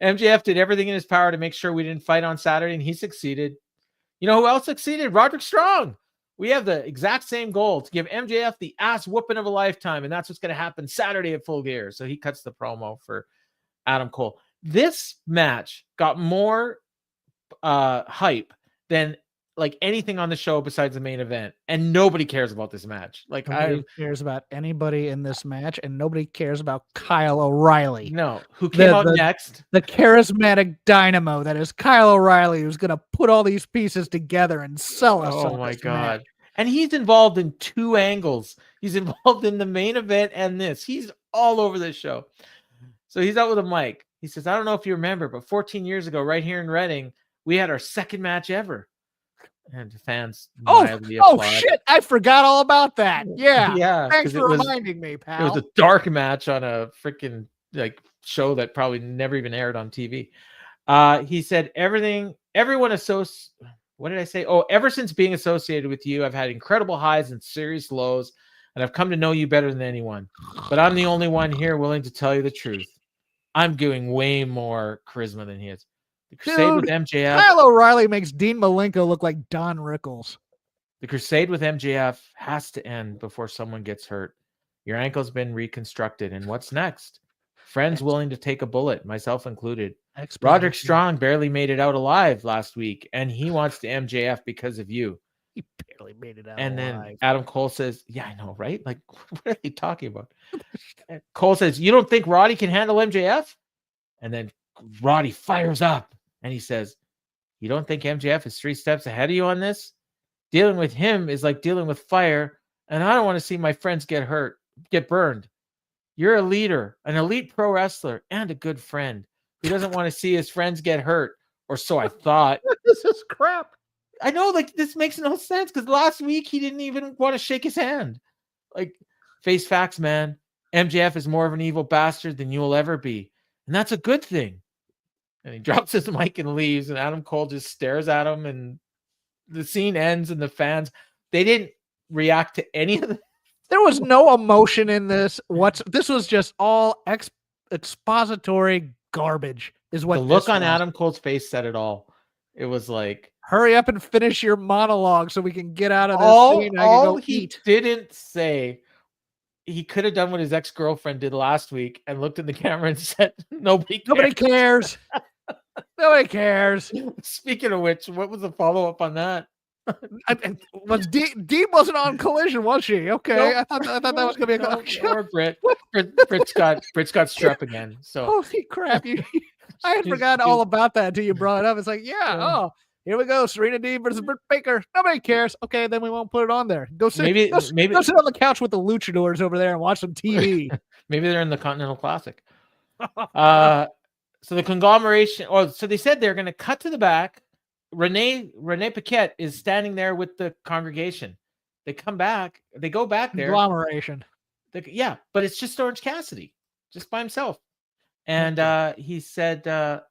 MJF did everything in his power to make sure we didn't fight on Saturday, and he succeeded. You know who else succeeded? Roderick Strong. We have the exact same goal, to give MJF the ass whooping of a lifetime, and that's what's going to happen Saturday at Full Gear. So he cuts the promo for Adam Cole. This match got more hype than like anything on the show besides the main event, and nobody cares about this match. Like Nobody cares about anybody in this match, and nobody cares about Kyle O'Reilly. No, who came out next? The charismatic dynamo that is Kyle O'Reilly, who's going to put all these pieces together and sell us. Oh my god! Match. And he's involved in 2 angles. He's involved in the main event and this. He's all over this show. So he's out with a mic. He says, "I don't know if you remember, but 14 years ago, right here in Reading, we had our second match ever." And the fans mildly applaud. Shit! I forgot all about that. Yeah. Thanks for reminding me, pal. It was a dark match on a freaking show that probably never even aired on TV. He said, everyone associates. What did I say? Oh, ever since being associated with you, I've had incredible highs and serious lows, and I've come to know you better than anyone. But I'm the only one here willing to tell you the truth. I'm doing way more charisma than he is. The Crusade with MJF. Kyle O'Reilly makes Dean Malenko look like Don Rickles. The Crusade with MJF has to end before someone gets hurt. Your ankle's been reconstructed, and what's next? Friends willing to take a bullet, myself included. Roderick Strong barely made it out alive last week, and he wants to MJF because of you. He barely made it out and alive. Then Adam Cole says, "Yeah, I know, right? Like, what are they talking about?" Cole says, "You don't think Roddy can handle MJF?" And then Roddy fires up. And he says, "You don't think MJF is 3 steps ahead of you on this? Dealing with him is like dealing with fire, and I don't want to see my friends get burned. You're a leader, an elite pro wrestler, and a good friend who doesn't want to see his friends get hurt, or so I thought." This is crap. I know, this makes no sense, because last week he didn't even want to shake his hand. Like, face facts, man. MJF is more of an evil bastard than you will ever be. And that's a good thing. And he drops his mic and leaves, and Adam Cole just stares at him, and the scene ends, and the fans, they didn't react to any of the. There was no emotion in this. This was just all expository garbage is what The look this on was. Adam Cole's face said it all. It was like, hurry up and finish your monologue so we can get out of this scene. All he didn't say, he could have done what his ex-girlfriend did last week and looked in the camera and said, nobody cares. Nobody cares. Speaking of which, what was the follow-up on that? Was Dean wasn't on Collision, was she? Okay, nope. I thought that was gonna be a or Britt's got strep again. So holy crap! I had forgotten all about that until you brought it up. It's like, oh, here we go, Serena Deeb versus Britt Baker. Nobody cares. Okay, then we won't put it on there. Go sit on the couch with the luchadors over there and watch some TV. Maybe they're in the Continental Classic. So the conglomeration, so they said they're going to cut to the back. Renee Paquette is standing there with the congregation. They come back. They go back there. Conglomeration. But it's just Orange Cassidy, just by himself. And he said, a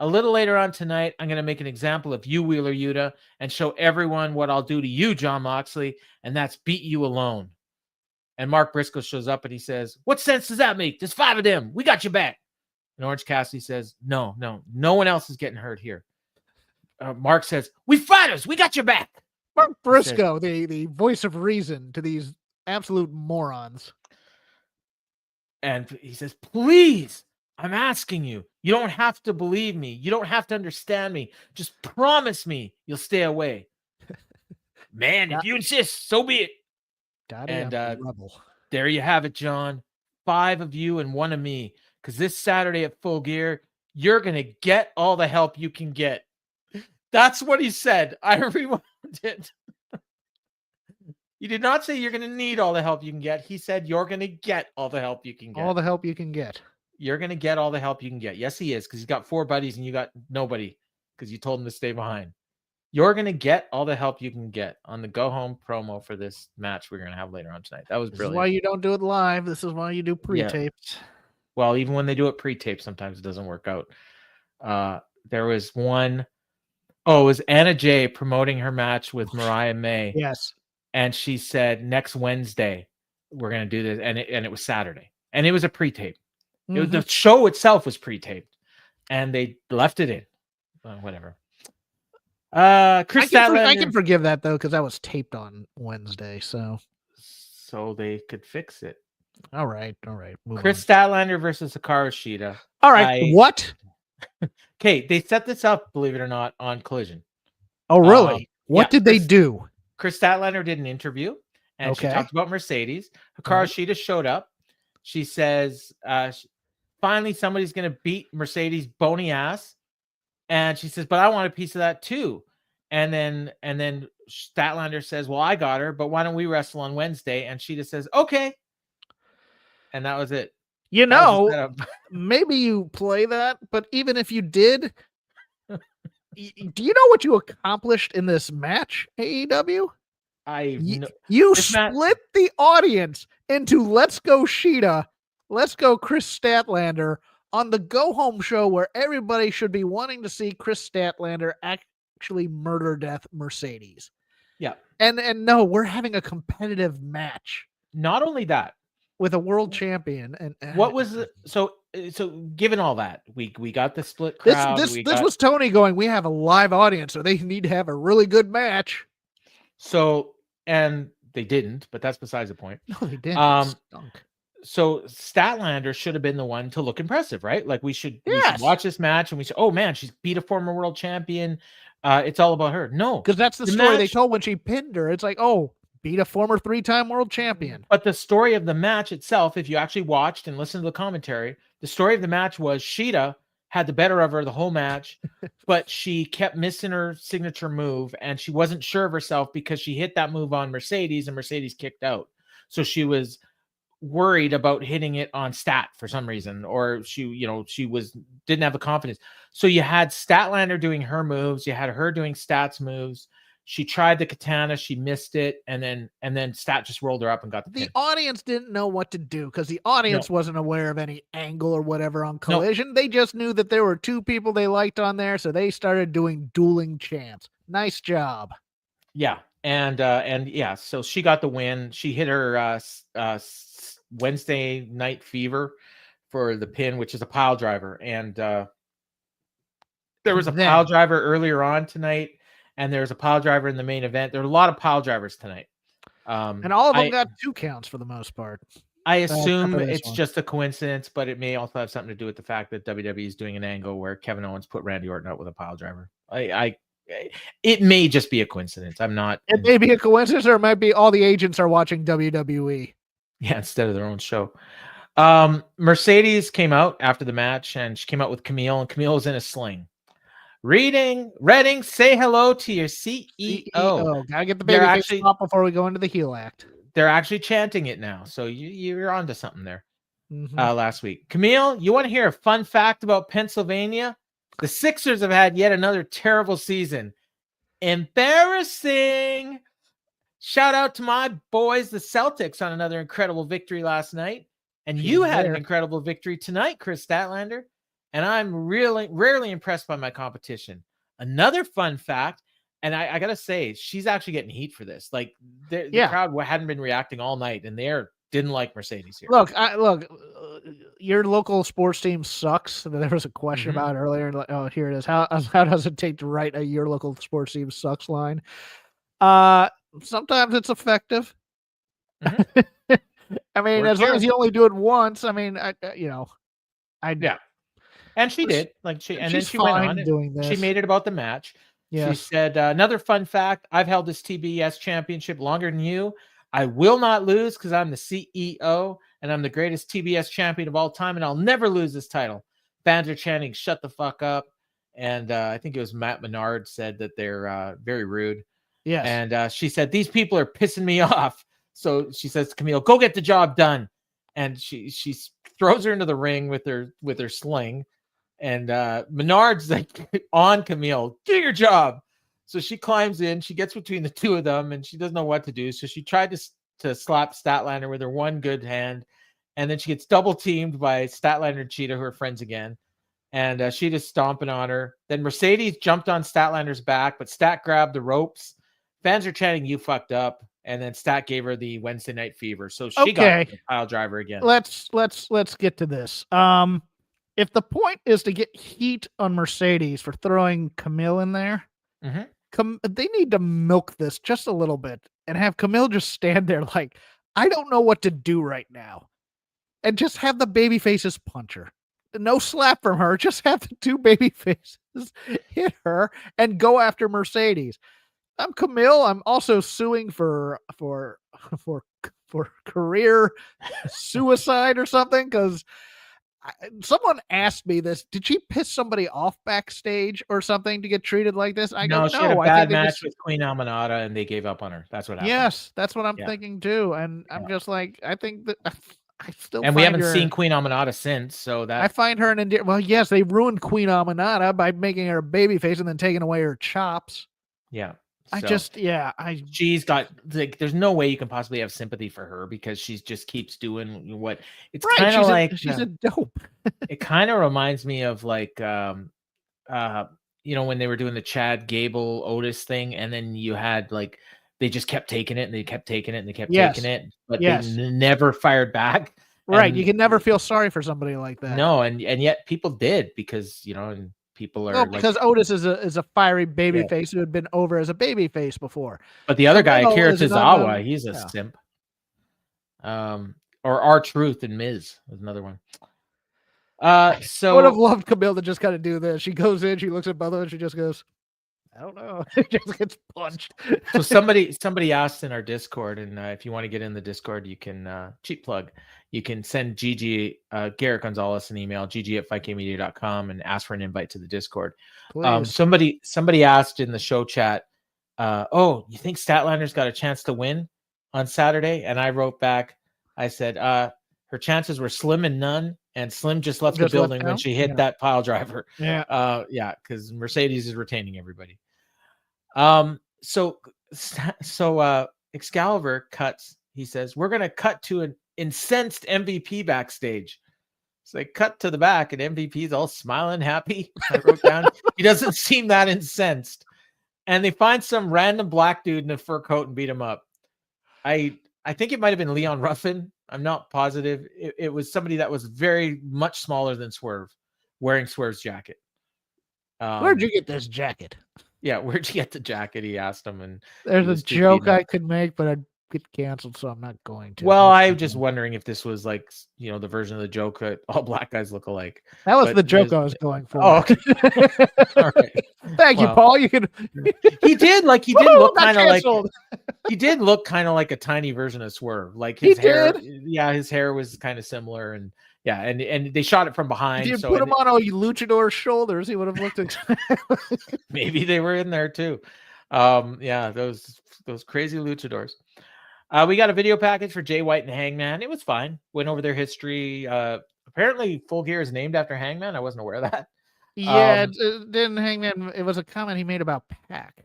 little later on tonight, I'm going to make an example of you, Wheeler Yuta, and show everyone what I'll do to you, Jon Moxley, and that's beat you alone. And Mark Briscoe shows up and he says, what sense does that make? There's 5 of them. We got your back. And Orange Cassidy says, no one else is getting hurt here. Mark says, we fighters, we got your back. Mark Briscoe, the voice of reason to these absolute morons. And he says, please, I'm asking you. You don't have to believe me. You don't have to understand me. Just promise me you'll stay away. Man, if you insist, so be it. And there you have it, John. 5 of you and 1 of me. Because this Saturday at Full Gear, you're going to get all the help you can get. That's what he said. I rewound it. He did not say you're going to need all the help you can get. He said you're going to get all the help you can get. All the help you can get. You're going to get all the help you can get. Yes, he is, because he's got 4 buddies and you got nobody because you told him to stay behind. You're going to get all the help you can get on the go-home promo for this match we're going to have later on tonight. That was brilliant. This is why you don't do it live. This is why you do pre-tapes. Yeah. Well, even when they do it pre-tape, sometimes it doesn't work out. There was one. Oh, it was Anna Jay promoting her match with Mariah May. Yes. And she said, next Wednesday, we're going to do this. And it was Saturday. And it was a pre-tape. Mm-hmm. It was, the show itself was pre-taped. And they left it in. Whatever. Kris Statlander. I can forgive that, though, because that was taped on Wednesday. So they could fix it. All right. Kris Statlander versus Hikaru Shida. All right. What? Okay, they set this up, believe it or not, on Collision. Oh, really? What did they do? Kris Statlander did an interview, and she talked about Mercedes. Hikaru Shida showed up. She says, finally, somebody's going to beat Mercedes' bony ass. And she says, but I want a piece of that too. And then Statlander says, well, I got her, but why don't we wrestle on Wednesday? And Shida says, okay. And that was it. You know, maybe you play that, but even if you did, do you know what you accomplished in this match, AEW? You split the audience into Let's Go Shida, Let's Go Kris Statlander on the go-home show where everybody should be wanting to see Kris Statlander actually murder death Mercedes. Yeah. And no, we're having a competitive match. Not only that, with a world champion. And what was so given all that, we got the split crowd. This was Tony going, we have a live audience, so they need to have a really good match. So, and they didn't, but that's besides the point. No, they didn't. So Statlander should have been the one to look impressive, right? Like we should watch this match and we should, oh man, she's beat a former world champion. It's all about her. No, because that's the story they told when she pinned her. It's like, oh, beat a former 3-time world champion. But the story of the match itself, if you actually watched and listened to the commentary, the story of the match was Shida had the better of her the whole match, but she kept missing her signature move, and she wasn't sure of herself because she hit that move on Mercedes, and Mercedes kicked out. So she was worried about hitting it on Stat for some reason, or she didn't have the confidence. So you had Statlander doing her moves, you had her doing Stat's moves. She tried the katana, she missed it, and then Stat just rolled her up and got the pin. The audience didn't know what to do because the audience wasn't aware of any angle or whatever on Collision. They just knew that there were two people they liked on there, so they started doing dueling chants. Nice job. Yeah, and yeah, so she got the win. She hit her Wednesday Night Fever for the pin, which is a pile driver, and there was a pile driver earlier on tonight, and there's a pile driver in the main event. There are a lot of pile drivers tonight. And all of them got 2 counts for the most part. I assume it's just a coincidence, but it may also have something to do with the fact that WWE is doing an angle where Kevin Owens put Randy Orton out with a pile driver. It may just be a coincidence. I'm not. It may be a coincidence, or it might be all the agents are watching WWE. Yeah, instead of their own show. Mercedes came out after the match, and she came out with Camille, and Camille was in a sling. Redding, say hello to your CEO. Gotta get the baby face stop before we go into the heel act. They're actually chanting it now, so you're onto something there. Last week, Camille, you want to hear a fun fact about Pennsylvania? The Sixers have had yet another terrible season. Embarrassing. Shout out to my boys, the Celtics, on another incredible victory last night, and you had an incredible victory tonight, Kris Statlander. And I'm rarely impressed by my competition. Another fun fact, and I got to say, she's actually getting heat for this. Like, the crowd hadn't been reacting all night, and they didn't like Mercedes here. Look, your local sports team sucks. There was a question about earlier. Oh, here it is. How does it take to write a your local sports team sucks line? Sometimes it's effective. I mean, as long as you only do it once. I mean, yeah. And she did, then she went on doing this. She made it about the match. Yes. She said, another fun fact, I've held this TBS championship longer than you. I will not lose because I'm the CEO and I'm the greatest TBS champion of all time, and I'll never lose this title. Fans are chanting, shut the fuck up. And I think it was Matt Menard said that they're very rude. Yeah. And she said, these people are pissing me off. So she says to Camille, go get the job done. And she throws her into the ring with her sling. And Menard's like on Camille, do your job. So she climbs in, she gets between the two of them, and she doesn't know what to do. So she tried to slap Statlander with her one good hand, and then she gets double teamed by Statlander and Shida, who are friends again. And Shida's stomping on her. Then Mercedes jumped on Statlander's back, but Stat grabbed the ropes. Fans are chanting, you fucked up. And then Stat gave her the Wednesday Night Fever. So she got the pile driver again. Let's get to this. If the point is to get heat on Mercedes for throwing Camille in there, they need to milk this just a little bit and have Camille just stand there like, I don't know what to do right now. And just have the baby faces punch her. No slap from her. Just have the two baby faces hit her and go after Mercedes. I'm Camille. I'm also suing for career suicide or something, because someone asked me this. Did she piss somebody off backstage or something to get treated like this? She had a bad match with Queen Aminata and they gave up on her. That's what happened. Yes, that's what I'm thinking too. And I'm just like, I think that I still we haven't seen Queen Aminata since, so that I find her an endearing. Well, yes, they ruined Queen Aminata by making her a babyface and then taking away her chops. Yeah. She's got there's no way you can possibly have sympathy for her because she just keeps doing what it's right. Kind of like she's a dope. It kind of reminds me of like when they were doing the Chad Gable Otis thing, and then you had like they just kept taking it and they kept taking it and they kept taking it, but they never fired back. Right. And you can never feel sorry for somebody like that. No, and yet people did because and people are because Otis is a fiery baby face who had been over as a baby face before. But the other guy, Akira Tozawa, he's a simp. Or R-Truth and Miz was another one. So I would have loved Camille to just kind of do this. She goes in, she looks at both of them, she just goes, I don't know. It just gets punched. So somebody asked in our Discord, and if you want to get in the Discord, you can cheap plug. You can send Gigi Garrett Gonzalez an email, gg@5kmedia.com, and ask for an invite to the Discord. Somebody asked in the show chat, you think Statlander's got a chance to win on Saturday? And I wrote back, I said, her chances were slim and none, and Slim just left the building when she hit that pile driver. Yeah. Because Mercedes is retaining everybody. So Excalibur cuts. He says, "We're gonna cut to an incensed MVP backstage." So they cut to the back, and MVP's all smiling, happy. I wrote down, he doesn't seem that incensed. And they find some random black dude in a fur coat and beat him up. I think it might have been Leon Ruffin. I'm not positive. It was somebody that was very much smaller than Swerve, wearing Swerve's jacket. Where'd you get this jacket? Yeah, where'd you get the jacket? He asked him, and there's a joke I could make, but I'd get canceled, so I'm not going to. Well, I'm just wondering if this was like, the version of the joke that all black guys look alike. That was the joke I was going for. Oh, okay. All right. Thank you, Paul. You can. He did look kind of like. He did look kind of like a tiny version of Swerve. Like his hair. Yeah, his hair was kind of similar, and yeah, and they shot it from behind. If you put him on a luchador's shoulders, he would have looked exactly. Maybe they were in there too. Yeah, those crazy luchadors. We got a video package for Jay White and Hangman. It was fine. Went over their history. Apparently, Full Gear is named after Hangman. I wasn't aware of that. Yeah, didn't Hangman. It was a comment he made about Pac.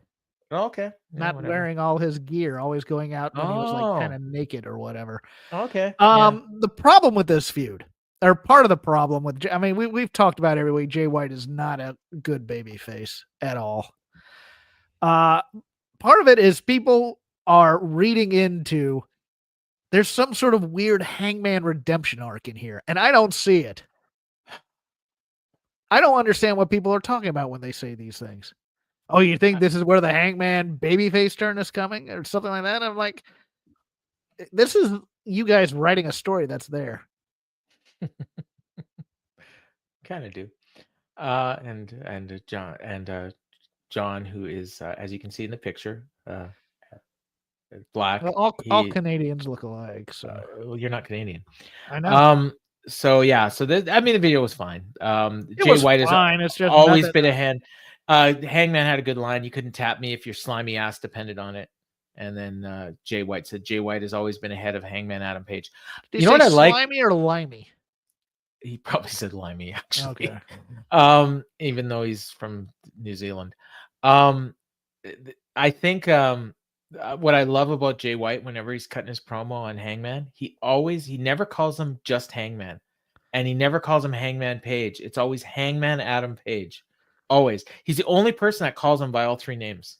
Okay. Not wearing all his gear, always going out when he was like kind of naked or whatever. Okay. The problem with this feud, or part of the problem with, I mean, we've talked about every week, Jay White is not a good baby face at all. Part of it is people are reading into there's some sort of weird Hangman redemption arc in here, and I don't see it. I don't understand what people are talking about when they say these things. Oh, you think this is where the Hangman babyface turn is coming or something like that? I'm like, this is you guys writing a story that's there. Kind of do. And John, who is, as you can see in the picture, black. Well, all Canadians look alike. So well, you're not Canadian. I know. So yeah. So the video was fine. Jay White has just always been a hand. Hangman had a good line. You couldn't tap me if your slimy ass depended on it. And then Jay White said Jay White has always been ahead of Hangman Adam Page. Did you know what I like? Slimy or limey? He probably said limey, actually. Okay. Even though he's from New Zealand. I think what I love about Jay White, whenever he's cutting his promo on Hangman, he never calls him just Hangman, and he never calls him Hangman Page. It's always Hangman Adam Page. Always. He's the only person that calls him by all three names.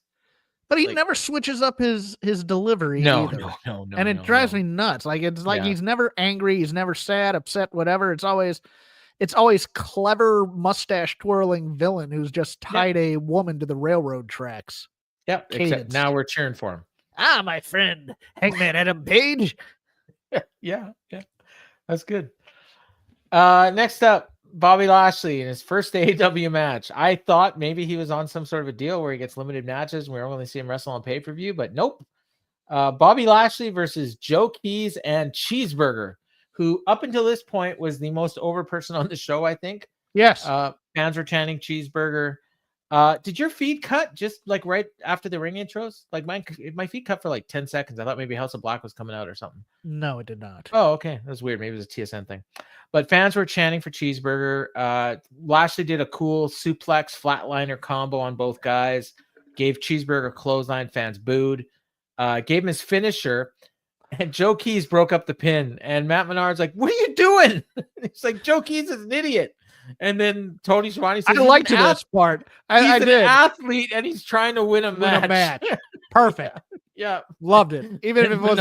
But he never switches up his delivery either. No. And it drives me nuts. Like it's like he's never angry, he's never sad, upset, whatever. It's always clever mustache twirling villain who's just tied a woman to the railroad tracks. Yep. Except now we're cheering for him. Ah, my friend, Hangman Adam Page. Yeah. That's good. Next up, Bobby Lashley in his first AEW match. I thought maybe he was on some sort of a deal where he gets limited matches and we only see him wrestle on pay-per-view, but nope. Bobby Lashley versus Joe Keys and Cheeseburger, who up until this point was the most over person on the show, I think. Yes. Fans were chanting Cheeseburger. Did your feed cut just like right after the ring intros? Like my feed cut for like 10 seconds. I thought maybe House of Black was coming out or something. No, it did not. Oh, okay. That's weird. Maybe it was a TSN thing. But fans were chanting for Cheeseburger. Lashley did a cool suplex flatliner combo on both guys. Gave Cheeseburger clothesline. Fans booed. Gave him his finisher. And Joe Keys broke up the pin. And Matt Menard's like, "What are you doing?" He's like, "Joe Keys is an idiot." And then Tony Schiavone says, I liked this part. I did. An athlete, and he's trying to win a match. Perfect. Yeah. Loved it. Even if it was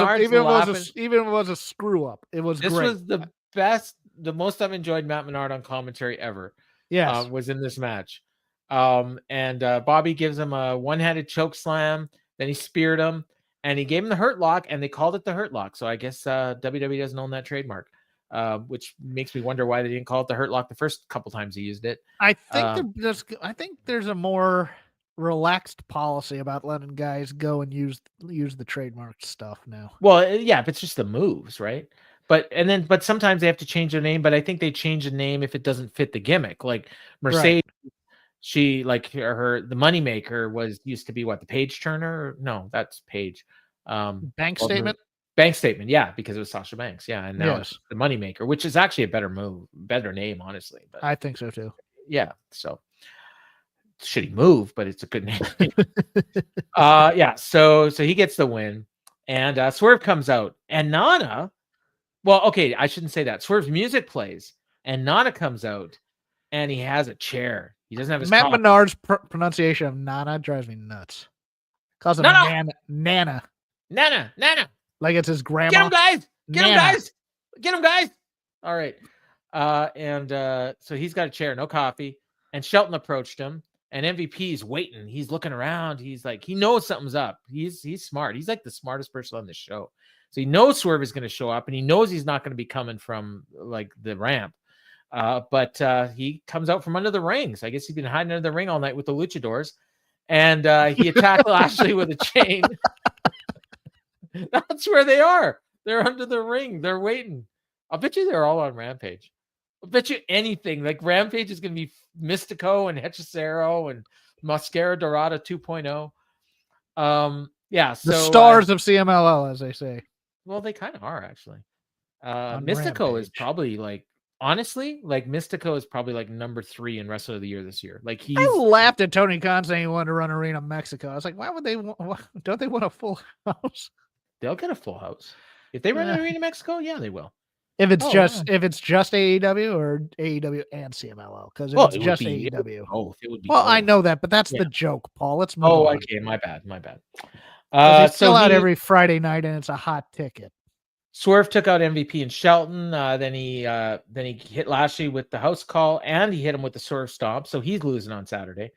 a screw up, it was great. This was the best, the most I've enjoyed Matt Menard on commentary ever. Yes. Was in this match. And Bobby gives him a one-handed choke slam. Then he speared him, and he gave him the Hurt Lock, and they called it the Hurt Lock. So I guess WWE doesn't own that trademark. Which makes me wonder why they didn't call it the Hurt Lock the first couple times he used it. I think there's a more relaxed policy about letting guys go and use the trademark stuff now. Well, yeah, but it's just the moves, right? But sometimes they have to change their name. But I think they change the name if it doesn't fit the gimmick. Like Mercedes, she like the Moneymaker used to be what, the Page Turner? No, that's Page. Bank statement. Bank statement, yeah, because it was Sasha Banks, yeah, and now it's the Moneymaker, which is actually a better name, honestly. But I think so too. Yeah, so shitty move, but it's a good name. Yeah. So he gets the win, and Swerve comes out, and Nana. Well, okay, I shouldn't say that. Swerve's music plays, and Nana comes out, and he has a chair. He doesn't have his Matt coffee. Menard's pronunciation of Nana drives me nuts. Calls him Nana. Like it's his grandma. Get him, guys! Get him, guys! Get him, guys! All right. So he's got a chair, no coffee. And Shelton approached him, and MVP's waiting. He's looking around. He's like, he knows something's up. He's smart. He's like the smartest person on the show. So he knows Swerve is going to show up, and he knows he's not going to be coming from like the ramp. But he comes out from under the ring. So I guess he's been hiding under the ring all night with the luchadors. And he attacked Lashley with a chain. That's where they are. They're under the ring. They're waiting. I'll bet you they're all on Rampage. I'll bet you anything. Like Rampage is going to be Mystico and Hechicero and Mascara Dorada 2.0. Yeah. So the stars of CMLL, as they say. Well, they kind of are actually. Mystico Rampage. is probably like, honestly, like Mystico is probably like number 3 in Wrestler of the Year this year. Like I laughed at Tony Khan saying he wanted to run Arena Mexico. I was like, why would they? Don't they want a full house? They'll get a full house if they run Arena Mexico. Yeah, they will. If it's just AEW or AEW and CMLL, because if it's just AEW, it would be. Well, I know that, but that's the joke, Paul. Let's move on. Okay, my bad. They sell out every Friday night, and it's a hot ticket. Swerve took out MVP and Shelton. Then he hit Lashley with the house call, and he hit him with the Swerve stomp. So he's losing on Saturday.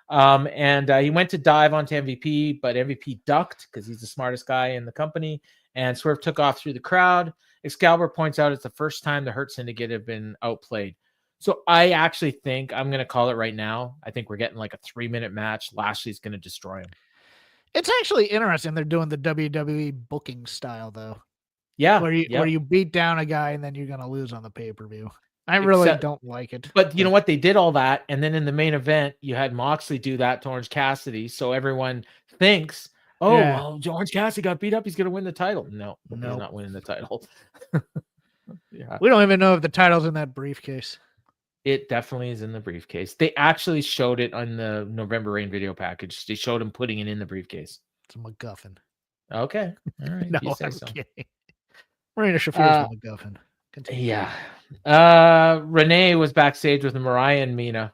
And he went to dive onto MVP, but MVP ducked because he's the smartest guy in the company. And Swerve took off through the crowd. Excalibur points out it's the first time the Hurt Syndicate have been outplayed. So I actually think I'm going to call it right now. I think we're getting like a 3-minute match. Lashley's going to destroy him. It's actually interesting. They're doing the WWE booking style, though. Yeah. Where you beat down a guy and then you're going to lose on the pay-per-view. I really don't like it. But you know what? They did all that. And then in the main event, you had Moxley do that to Orange Cassidy. So everyone thinks, well, Orange Cassidy got beat up. He's going to win the title. No, he's not winning the title. Yeah. We don't even know if the title's in that briefcase. It definitely is in the briefcase. They actually showed it on the November Rain video package. They showed him putting it in the briefcase. It's a MacGuffin. Okay. All right. No, I'm kidding. Marina Shafir's a MacGuffin. Continue. Yeah. Renee was backstage with Mariah and Mina.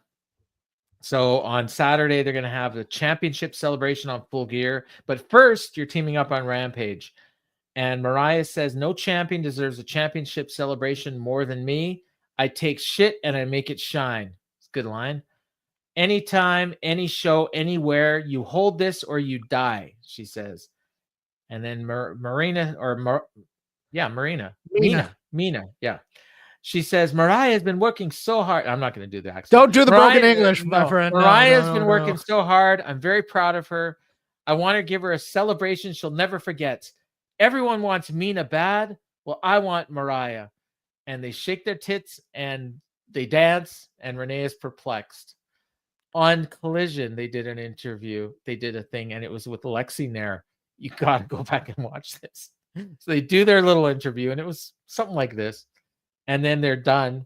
So on Saturday, they're going to have the championship celebration on Full Gear. But first, you're teaming up on Rampage. And Mariah says, no champion deserves a championship celebration more than me. I take shit and I make it shine. It's a good line. Anytime, any show, anywhere, you hold this or you die, she says. And then Mina. Yeah. She says, Mariah has been working so hard. I'm not going to do the accent. Don't do the broken English, my friend. Mariah has been working so hard. I'm very proud of her. I want to give her a celebration she'll never forget. Everyone wants Mina bad. Well, I want Mariah. And they shake their tits and they dance, and Renee is perplexed. On Collision, they did an interview. They did a thing, and it was with Lexi Nair. You got to go back and watch this. So they do their little interview, and it was something like this. And then they're done.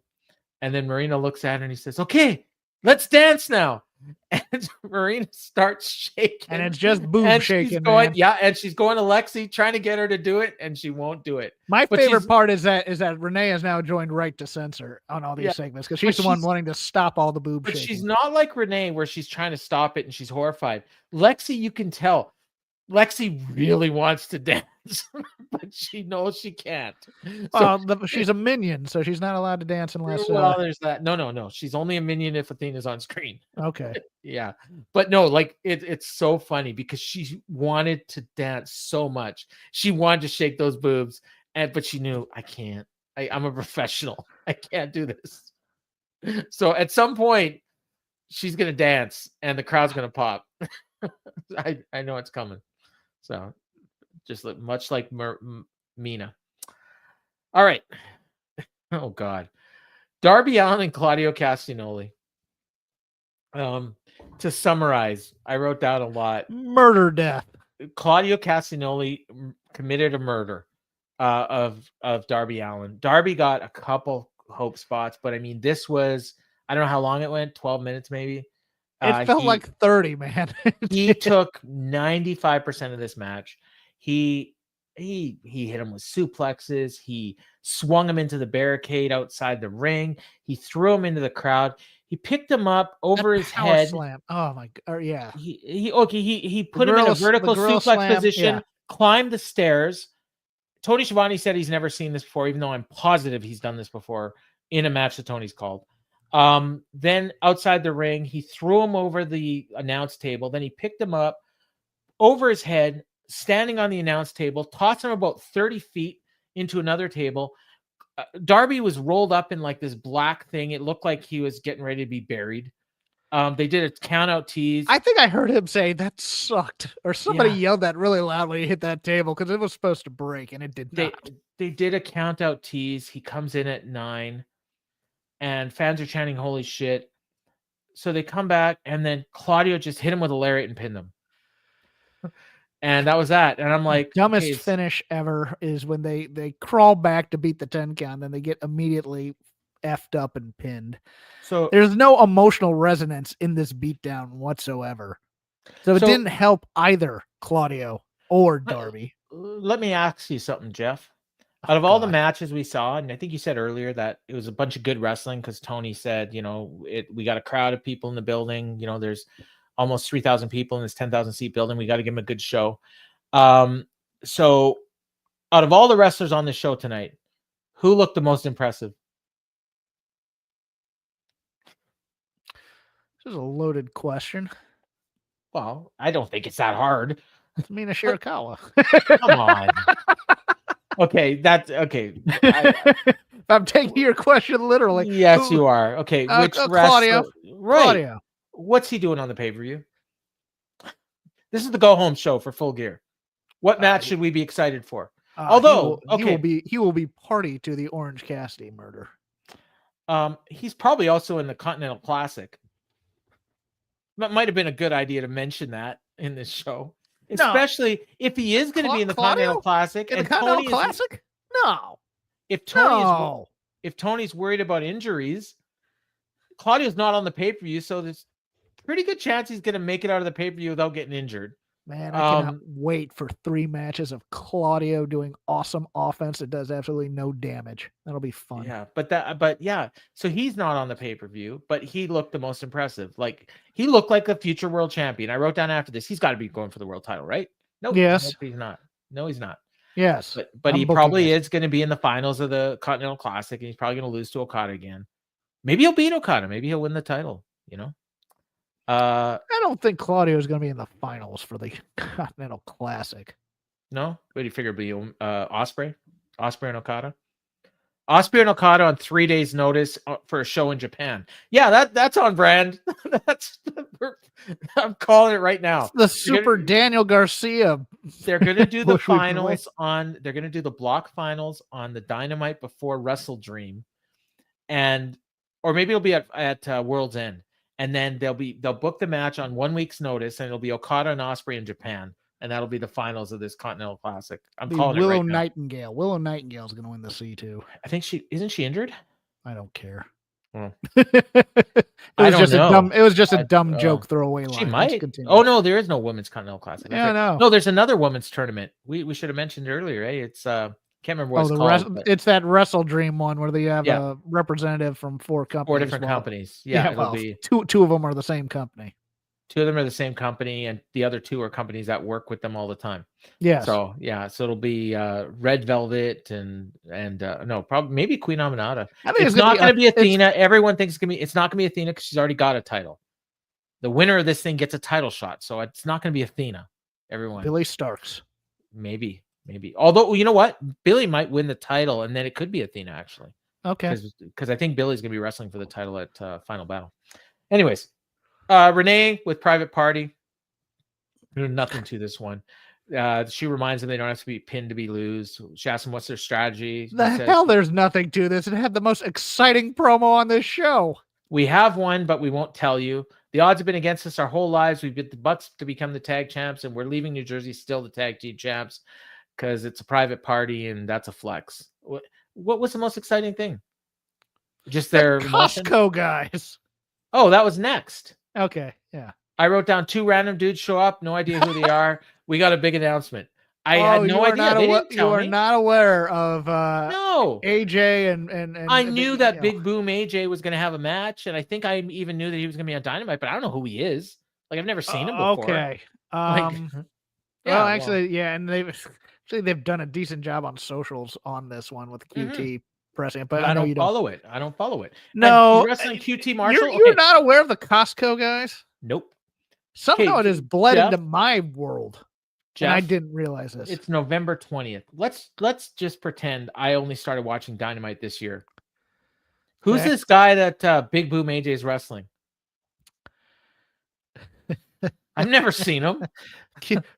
And then Marina looks at her and he says, okay, let's dance now. And Marina starts shaking. And it's just boob shaking. And she's going to Lexi, trying to get her to do it, and she won't do it. My favorite part is that Renee has now joined Right to Censor on all these segments, because she's the one wanting to stop all the boob shaking. But she's not like Renee, where she's trying to stop it and she's horrified. Lexi, you can tell. Lexi really wants to dance, but she knows she can't. She's a minion, so she's not allowed to dance unless. Well, there's that. No. She's only a minion if Athena's on screen. Okay. Yeah, but no, like it's so funny because she wanted to dance so much. She wanted to shake those boobs, but she knew, I can't. I'm a professional. I can't do this. So at some point, she's gonna dance, and the crowd's gonna pop. I know it's coming. So, just much like Mina. All right. Oh, God. Darby Allin and Claudio Castagnoli. To summarize, I wrote down a lot. Murder death. Claudio Castagnoli committed a murder of Darby Allin. Darby got a couple hope spots, but I mean, this was, I don't know how long it went, 12 minutes maybe. It felt like 30, man. He took 95% of this match. He hit him with suplexes. He swung him into the barricade outside the ring. He threw him into the crowd. He picked him up over his head. Slam. Oh my god! Yeah. He put him in a vertical suplex slam, position. Yeah. Climbed the stairs. Tony Schiavone said he's never seen this before, even though I'm positive he's done this before in a match that Tony's called. Then outside the ring, he threw him over the announce table. Then he picked him up over his head, standing on the announce table, tossed him about 30 feet into another table. Darby was rolled up in like this black thing. It looked like he was getting ready to be buried. They did a count out tease. I think I heard him say that sucked, or somebody yelled that really loudly. He hit that table because it was supposed to break and it did not. They did a count out tease. He comes in at 9 and fans are chanting, "Holy shit." So they come back and then Claudio just hit him with a lariat and pinned him. And that was that. And I'm like, dumbest finish ever is when they crawl back to beat the 10 count, then they get immediately effed up and pinned. So there's no emotional resonance in this beatdown whatsoever. So it didn't help either Claudio or Darby. Let me ask you something, Jeff. Out of all the matches we saw, and I think you said earlier that it was a bunch of good wrestling because Tony said, we got a crowd of people in the building. There's almost 3,000 people in this 10,000 seat building. We got to give them a good show. So out of all the wrestlers on the show tonight, who looked the most impressive? This is a loaded question. Well, I don't think it's that hard. It's Mina Shirakawa. Come on. Okay, that's okay. I'm taking your question literally. Yes, you are. Okay, which Claudio? Right. Claudio. What's he doing on the pay-per-view? This is the go-home show for Full Gear. What match should we be excited for? Although he will be party to the Orange Cassidy murder. He's probably also in the Continental Classic. That might have been a good idea to mention that in this show, especially if he is going to be in the Continental Classic. In the Continental Classic? No. If Tony's worried about injuries, Claudio's not on the pay-per-view, so there's a pretty good chance he's going to make it out of the pay-per-view without getting injured. Man, I cannot wait for 3 matches of Claudio doing awesome offense that does absolutely no damage. That'll be fun. Yeah, but yeah. So he's not on the pay-per-view, but he looked the most impressive. Like he looked like a future world champion. I wrote down after this, he's got to be going for the world title, right? No, yes, he's not. No, he's not. Yes, but he probably is going to be in the finals of the Continental Classic, and he's probably going to lose to Okada again. Maybe he'll beat Okada. Maybe he'll win the title. I don't think Claudio is going to be in the finals for the Continental Classic. No, what do you figure? Be Ospreay and Okada. Ospreay and Okada on 3 days' notice for a show in Japan. Yeah, that's on brand. I'm calling it right now. It's the Daniel Garcia. They're going to do the finals on. They're going to do the block finals on the Dynamite before Wrestle Dream, or maybe it'll be at World's End. And then they'll book the match on 1 week's notice, and it'll be Okada and Ospreay in Japan, and that'll be the finals of this Continental Classic. I'm calling Willow it right Nightingale. Now. Willow Nightingale is going to win the C2. I think isn't she injured? I don't care. It was just a dumb joke throwaway line. She might. Oh no, there is no women's Continental Classic. Yeah, no. No, there's another women's tournament. We should have mentioned earlier. It's can't remember what it's called. It's that Wrestle Dream one where they have a representative from 4 companies. 4 different companies. Yeah, it'll be two of them are the same company. 2 of them are the same company, and the other 2 are companies that work with them all the time. Yeah. So it'll be Red Velvet and no, probably maybe Queen Aminata. It's not going to be Athena. Everyone thinks it's not going to be Athena because she's already got a title. The winner of this thing gets a title shot, so it's not going to be Athena. Everyone. Billy Starks. Maybe. Although, you know what? Billy might win the title, and then it could be Athena, actually. Okay. Because I think Billy's going to be wrestling for the title at Final Battle. Anyways, Renee with Private Party. Nothing to this one. She reminds them they don't have to be pinned to lose. She asks them what's their strategy. There's nothing to this. It had the most exciting promo on this show. We have one, but we won't tell you. The odds have been against us our whole lives. We've beat the Bucks to become the tag champs, and we're leaving New Jersey still the tag team champs. Because it's a private party and that's a flex. What was the most exciting thing? Just their Costco guys. Oh, that was next. Okay, yeah. I wrote down 2 random dudes show up, no idea who they are. We got a big announcement. I had no idea. They didn't tell me. You are not aware of No. AJ and I knew that Big Boom AJ was going to have a match, and I think I even knew that he was going to be on Dynamite, but I don't know who he is. Like, I've never seen him before. Okay. Well, actually, yeah, and they've done a decent job on socials on this one with QT pressing, but I know you don't follow it. I don't follow it. No, wrestling QT Marshall. You're not aware of the Costco guys? Nope. Somehow it has bled into my world. Jeff, and I didn't realize this. It's November 20th. Let's just pretend I only started watching Dynamite this year. Who's this guy that Big Boom AJ is wrestling? I've never seen him.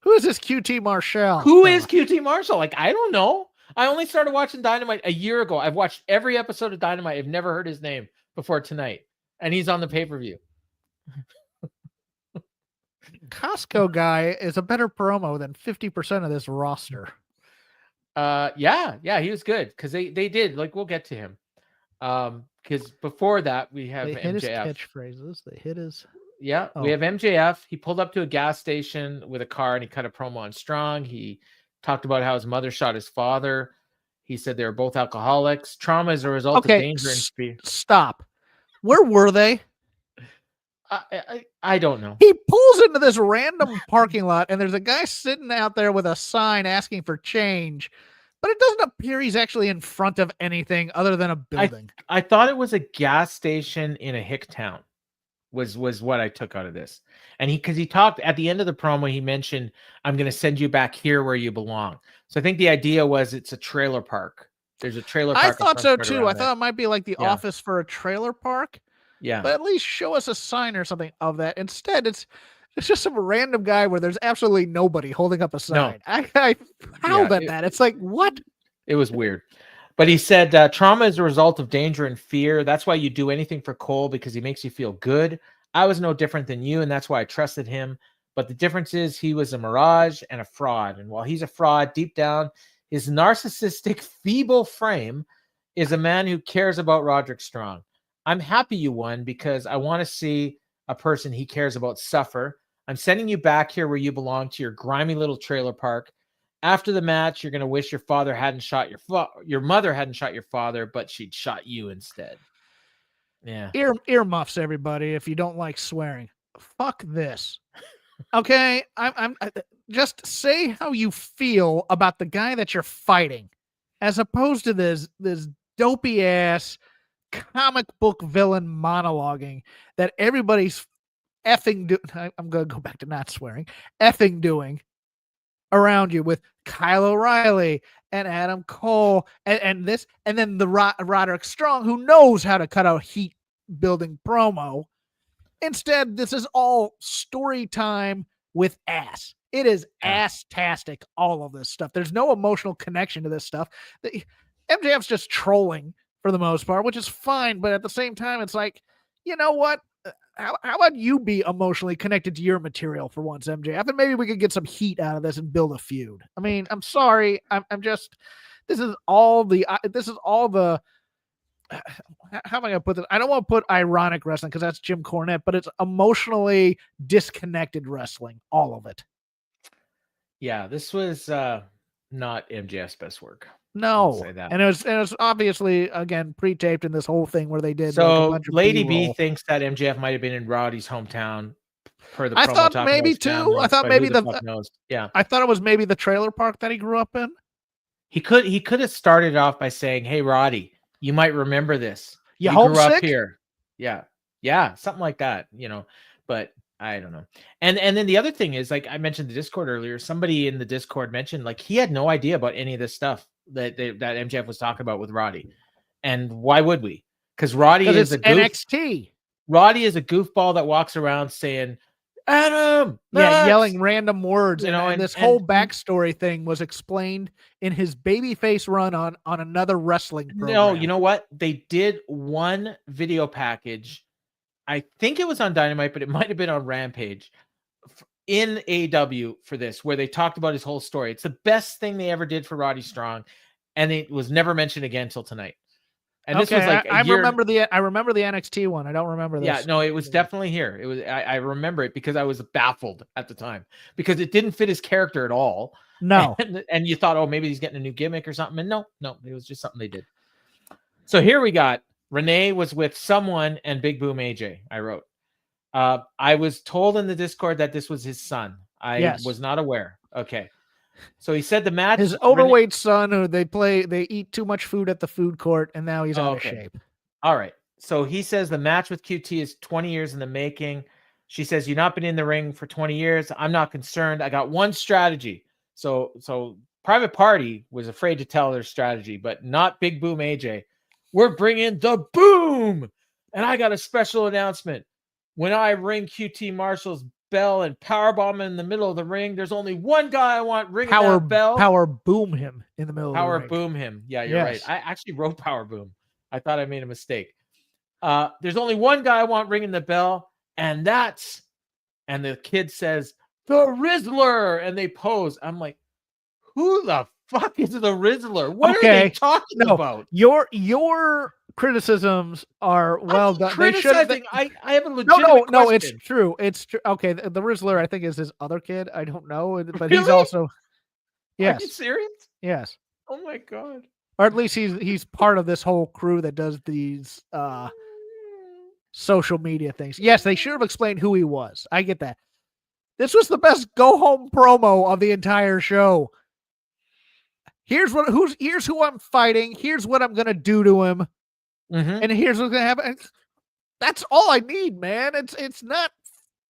Who is this QT Marshall? Who is QT Marshall? Like, I don't know. I only started watching Dynamite a year ago. I've watched every episode of Dynamite. I've never heard his name before tonight. And he's on the pay-per-view. Costco guy is a better promo than 50% of this roster. Yeah, he was good because they did. Like, we'll get to him. Because before that we have they hit MJF. His catchphrases. They hit his. Yeah, we have MJF. He pulled up to a gas station with a car and he cut a promo on Strong. He talked about how his mother shot his father. He said they were both alcoholics. Trauma as a result of danger and fear. Stop. Where were they? I don't know. He pulls into this random parking lot and there's a guy sitting out there with a sign asking for change, but it doesn't appear he's actually in front of anything other than a building. I thought it was a gas station in a hick town was what I took out of this. And because he talked at the end of the promo, he mentioned, I'm going to send you back here where you belong. So I think the idea was it's a trailer park. There's a trailer park. I thought so too. I thought it might be like the office for a trailer park. Yeah. But at least show us a sign or something of that. Instead, it's just some random guy where there's absolutely nobody holding up a sign. No. I howled at that. It's like, what? It was weird. But he said trauma is a result of danger and fear. That's why you do anything for Cole, because he makes you feel good. I was no different than you, and that's why I trusted him. But the difference is he was a mirage and a fraud. And while he's a fraud, deep down, his narcissistic, feeble frame is a man who cares about Roderick Strong. I'm happy you won because I want to see a person he cares about suffer. I'm sending you back here where you belong, to your grimy little trailer park. After the match, you're going to wish your father hadn't shot your mother hadn't shot your father, but she'd shot you instead. Yeah. Earmuffs, everybody, if you don't like swearing. Fuck this. Okay, I'm just say how you feel about the guy that you're fighting, as opposed to this dopey ass comic book villain monologuing that everybody's effing doing. I'm gonna go back to not swearing. Effing doing around you with Kyle O'Reilly and Adam Cole and this, and then the Roderick Strong, who knows how to cut a heat building promo. Instead, this is all story time with ass. It is ass-tastic, all of this stuff. There's no emotional connection to this stuff. MJF's just trolling for the most part, which is fine, but at the same time, it's like, you know what? How about you be emotionally connected to your material for once, MJF, and maybe we could get some heat out of this and build a feud. I mean, I'm sorry. I'm just, this is all the, how am I going to put this? I don't want to put ironic wrestling because that's Jim Cornette, but it's emotionally disconnected wrestling, all of it. Yeah, this was not MJF's best work. No, and it was obviously, again, pre-taped in this whole thing where they did. So like Lady B thinks that MJF might have been in Roddy's hometown. Per the I thought maybe too. Family, I thought maybe yeah. I thought it was maybe the trailer park that he grew up in. He could have started off by saying, "Hey, Roddy, you might remember this. You grew up here." Yeah, something like that, you know. But I don't know. And then the other thing is, like I mentioned the Discord earlier, somebody in the Discord mentioned like he had no idea about any of this stuff that MJF was talking about with Roddy. And why would we? Because Roddy is a NXT. Roddy is a goofball that walks around saying, Adam, yelling random words. You know, and this whole backstory thing was explained in his babyface run on another wrestling program. No, you know what? They did one video package. I think it was on Dynamite, but it might have been on Rampage in AEW for this, where they talked about his whole story. It's the best thing they ever did for Roddy Strong, and it was never mentioned again until tonight. And this was like I remember the NXT one. I don't remember this. Yeah, no, it was definitely here. It was. I remember it because I was baffled at the time because it didn't fit his character at all. No. And you thought, oh, maybe he's getting a new gimmick or something. And no, it was just something they did. So here we got Renee was with someone and Big Boom AJ. I wrote. I was told in the Discord that this was his son. I was not aware. Okay. So he said the match. His overweight son who they eat too much food at the food court and now he's out of shape. All right. So he says the match with QT is 20 years in the making. She says, you've not been in the ring for 20 years. I'm not concerned. I got one strategy. So Private Party was afraid to tell their strategy, but not Big Boom AJ. We're bringing the boom. And I got a special announcement. When I ring QT Marshall's bell and powerbomb him in the middle of the ring, there's only one guy I want ringing that bell. Power boom him in the middle of the ring. Power boom him. Yeah, you're right. I actually wrote power boom. I thought I made a mistake. There's only one guy I want ringing the bell, and the kid says, the Rizzler, and they pose. I'm like, who the fuck is the Rizzler? What are they talking about? Your criticisms are well done. Criticizing. I have a legitimate no, question. it's true. It's true. Okay, the Rizzler, I think, is his other kid. I don't know, but Really? He's also. Yes. Are you serious? Yes. Oh my god. Or at least he's part of this whole crew that does these social media things. Yes, they should have explained who he was. I get that. This was the best go home promo of the entire show. Here's who I'm fighting. Here's what I'm gonna do to him. Mm-hmm. And here's what's gonna happen. That's all I need, man. It's not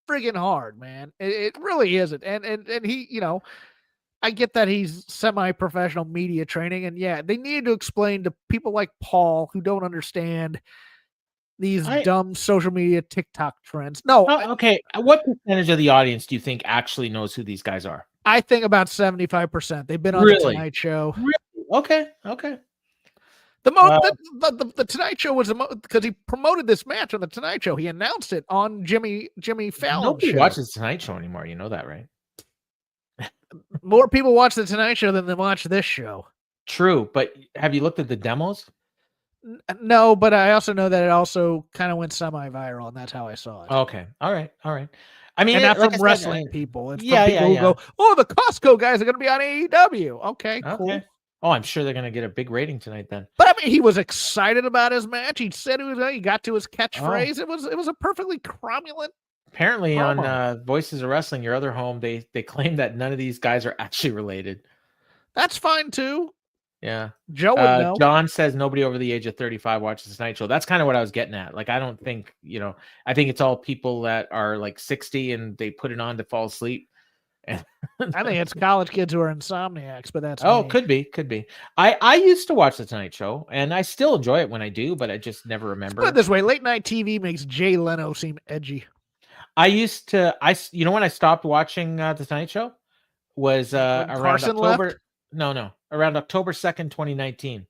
friggin' hard, man. It really isn't. And he, I get that he's semi-professional media training, and yeah, they need to explain to people like Paul who don't understand these dumb social media TikTok trends. No. Okay. What percentage of the audience do you think actually knows who these guys are? I think about 75%. They've been on the Tonight Show. Really? Okay. The Tonight Show was because he promoted this match on the Tonight Show. He announced it on Jimmy Fallon. Nobody watches the Tonight Show anymore. You know that, right? More people watch the Tonight Show than they watch this show. True, but have you looked at the demos? No, but I also know that it also kind of went semi-viral, and that's how I saw it. Okay, all right. I mean, and not from wrestling people. It's from people who go, "Oh, the Costco guys are going to be on AEW." Okay, cool. Oh, I'm sure they're going to get a big rating tonight then. But I mean, he was excited about his match. He said he got to his catchphrase. It was a perfectly cromulent. Apparently, on Voices of Wrestling, your other home, they claim that none of these guys are actually related. That's fine too. Yeah, Joe would know. John says nobody over the age of 35 watches Tonight Show. That's kind of what I was getting at. Like, I don't think, I think it's all people that are like 60 and they put it on to fall asleep. I think it's college kids who are insomniacs, but that's me. Could be. I used to watch the Tonight Show, and I still enjoy it when I do, but I just never remember. Put it this way: late night TV makes Jay Leno seem edgy. I used to. When I stopped watching the Tonight Show was around Carson October. Left? No, around October 2nd, 2019.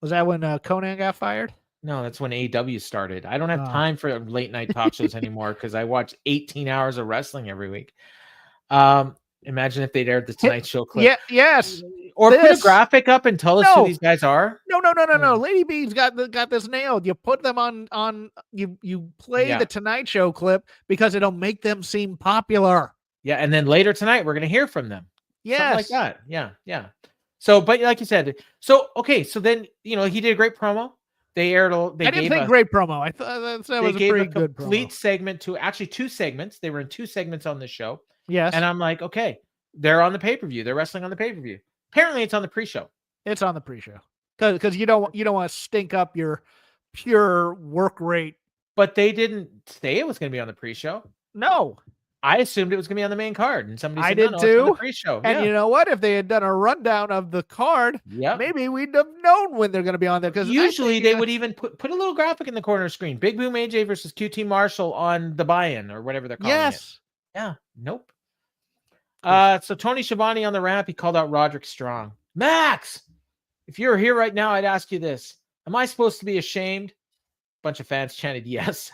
Was that when Conan got fired? No, that's when AEW started. I don't have time for late night talk shows anymore because I watch 18 hours of wrestling every week. Imagine if they'd aired the Tonight Show clip. Yeah, yes. Or put a graphic up and tell us who these guys are. No. Lady B's got this nailed. You put them on you play the Tonight Show clip because it'll make them seem popular. Yeah, and then later tonight we're gonna hear from them. Yes. Something like that. Yeah. So, but like you said, so then he did a great promo. They aired. I didn't think great promo. I thought that was a pretty good complete segment to actually 2 segments. They were in 2 segments on the show. Yes. And I'm like, okay, they're on the pay-per-view. They're wrestling on the pay-per-view. Apparently, it's on the pre-show. It's on the pre-show because you don't want to stink up your pure work rate. But they didn't say it was going to be on the pre-show. No. I assumed it was going to be on the main card, and somebody said, I did no, too. it's on the pre-show. And you know what? If they had done a rundown of the card, maybe we'd have known when they're going to be on there. Because usually they would even put a little graphic in the corner of the screen: Big Boom AJ versus QT Marshall on the buy-in or whatever they're calling it. Yeah. Nope. So Tony Schiavone on the ramp, he called out Roderick Strong. Max, if you're here right now, I'd ask you this: am I supposed to be ashamed? Bunch of fans chanted yes.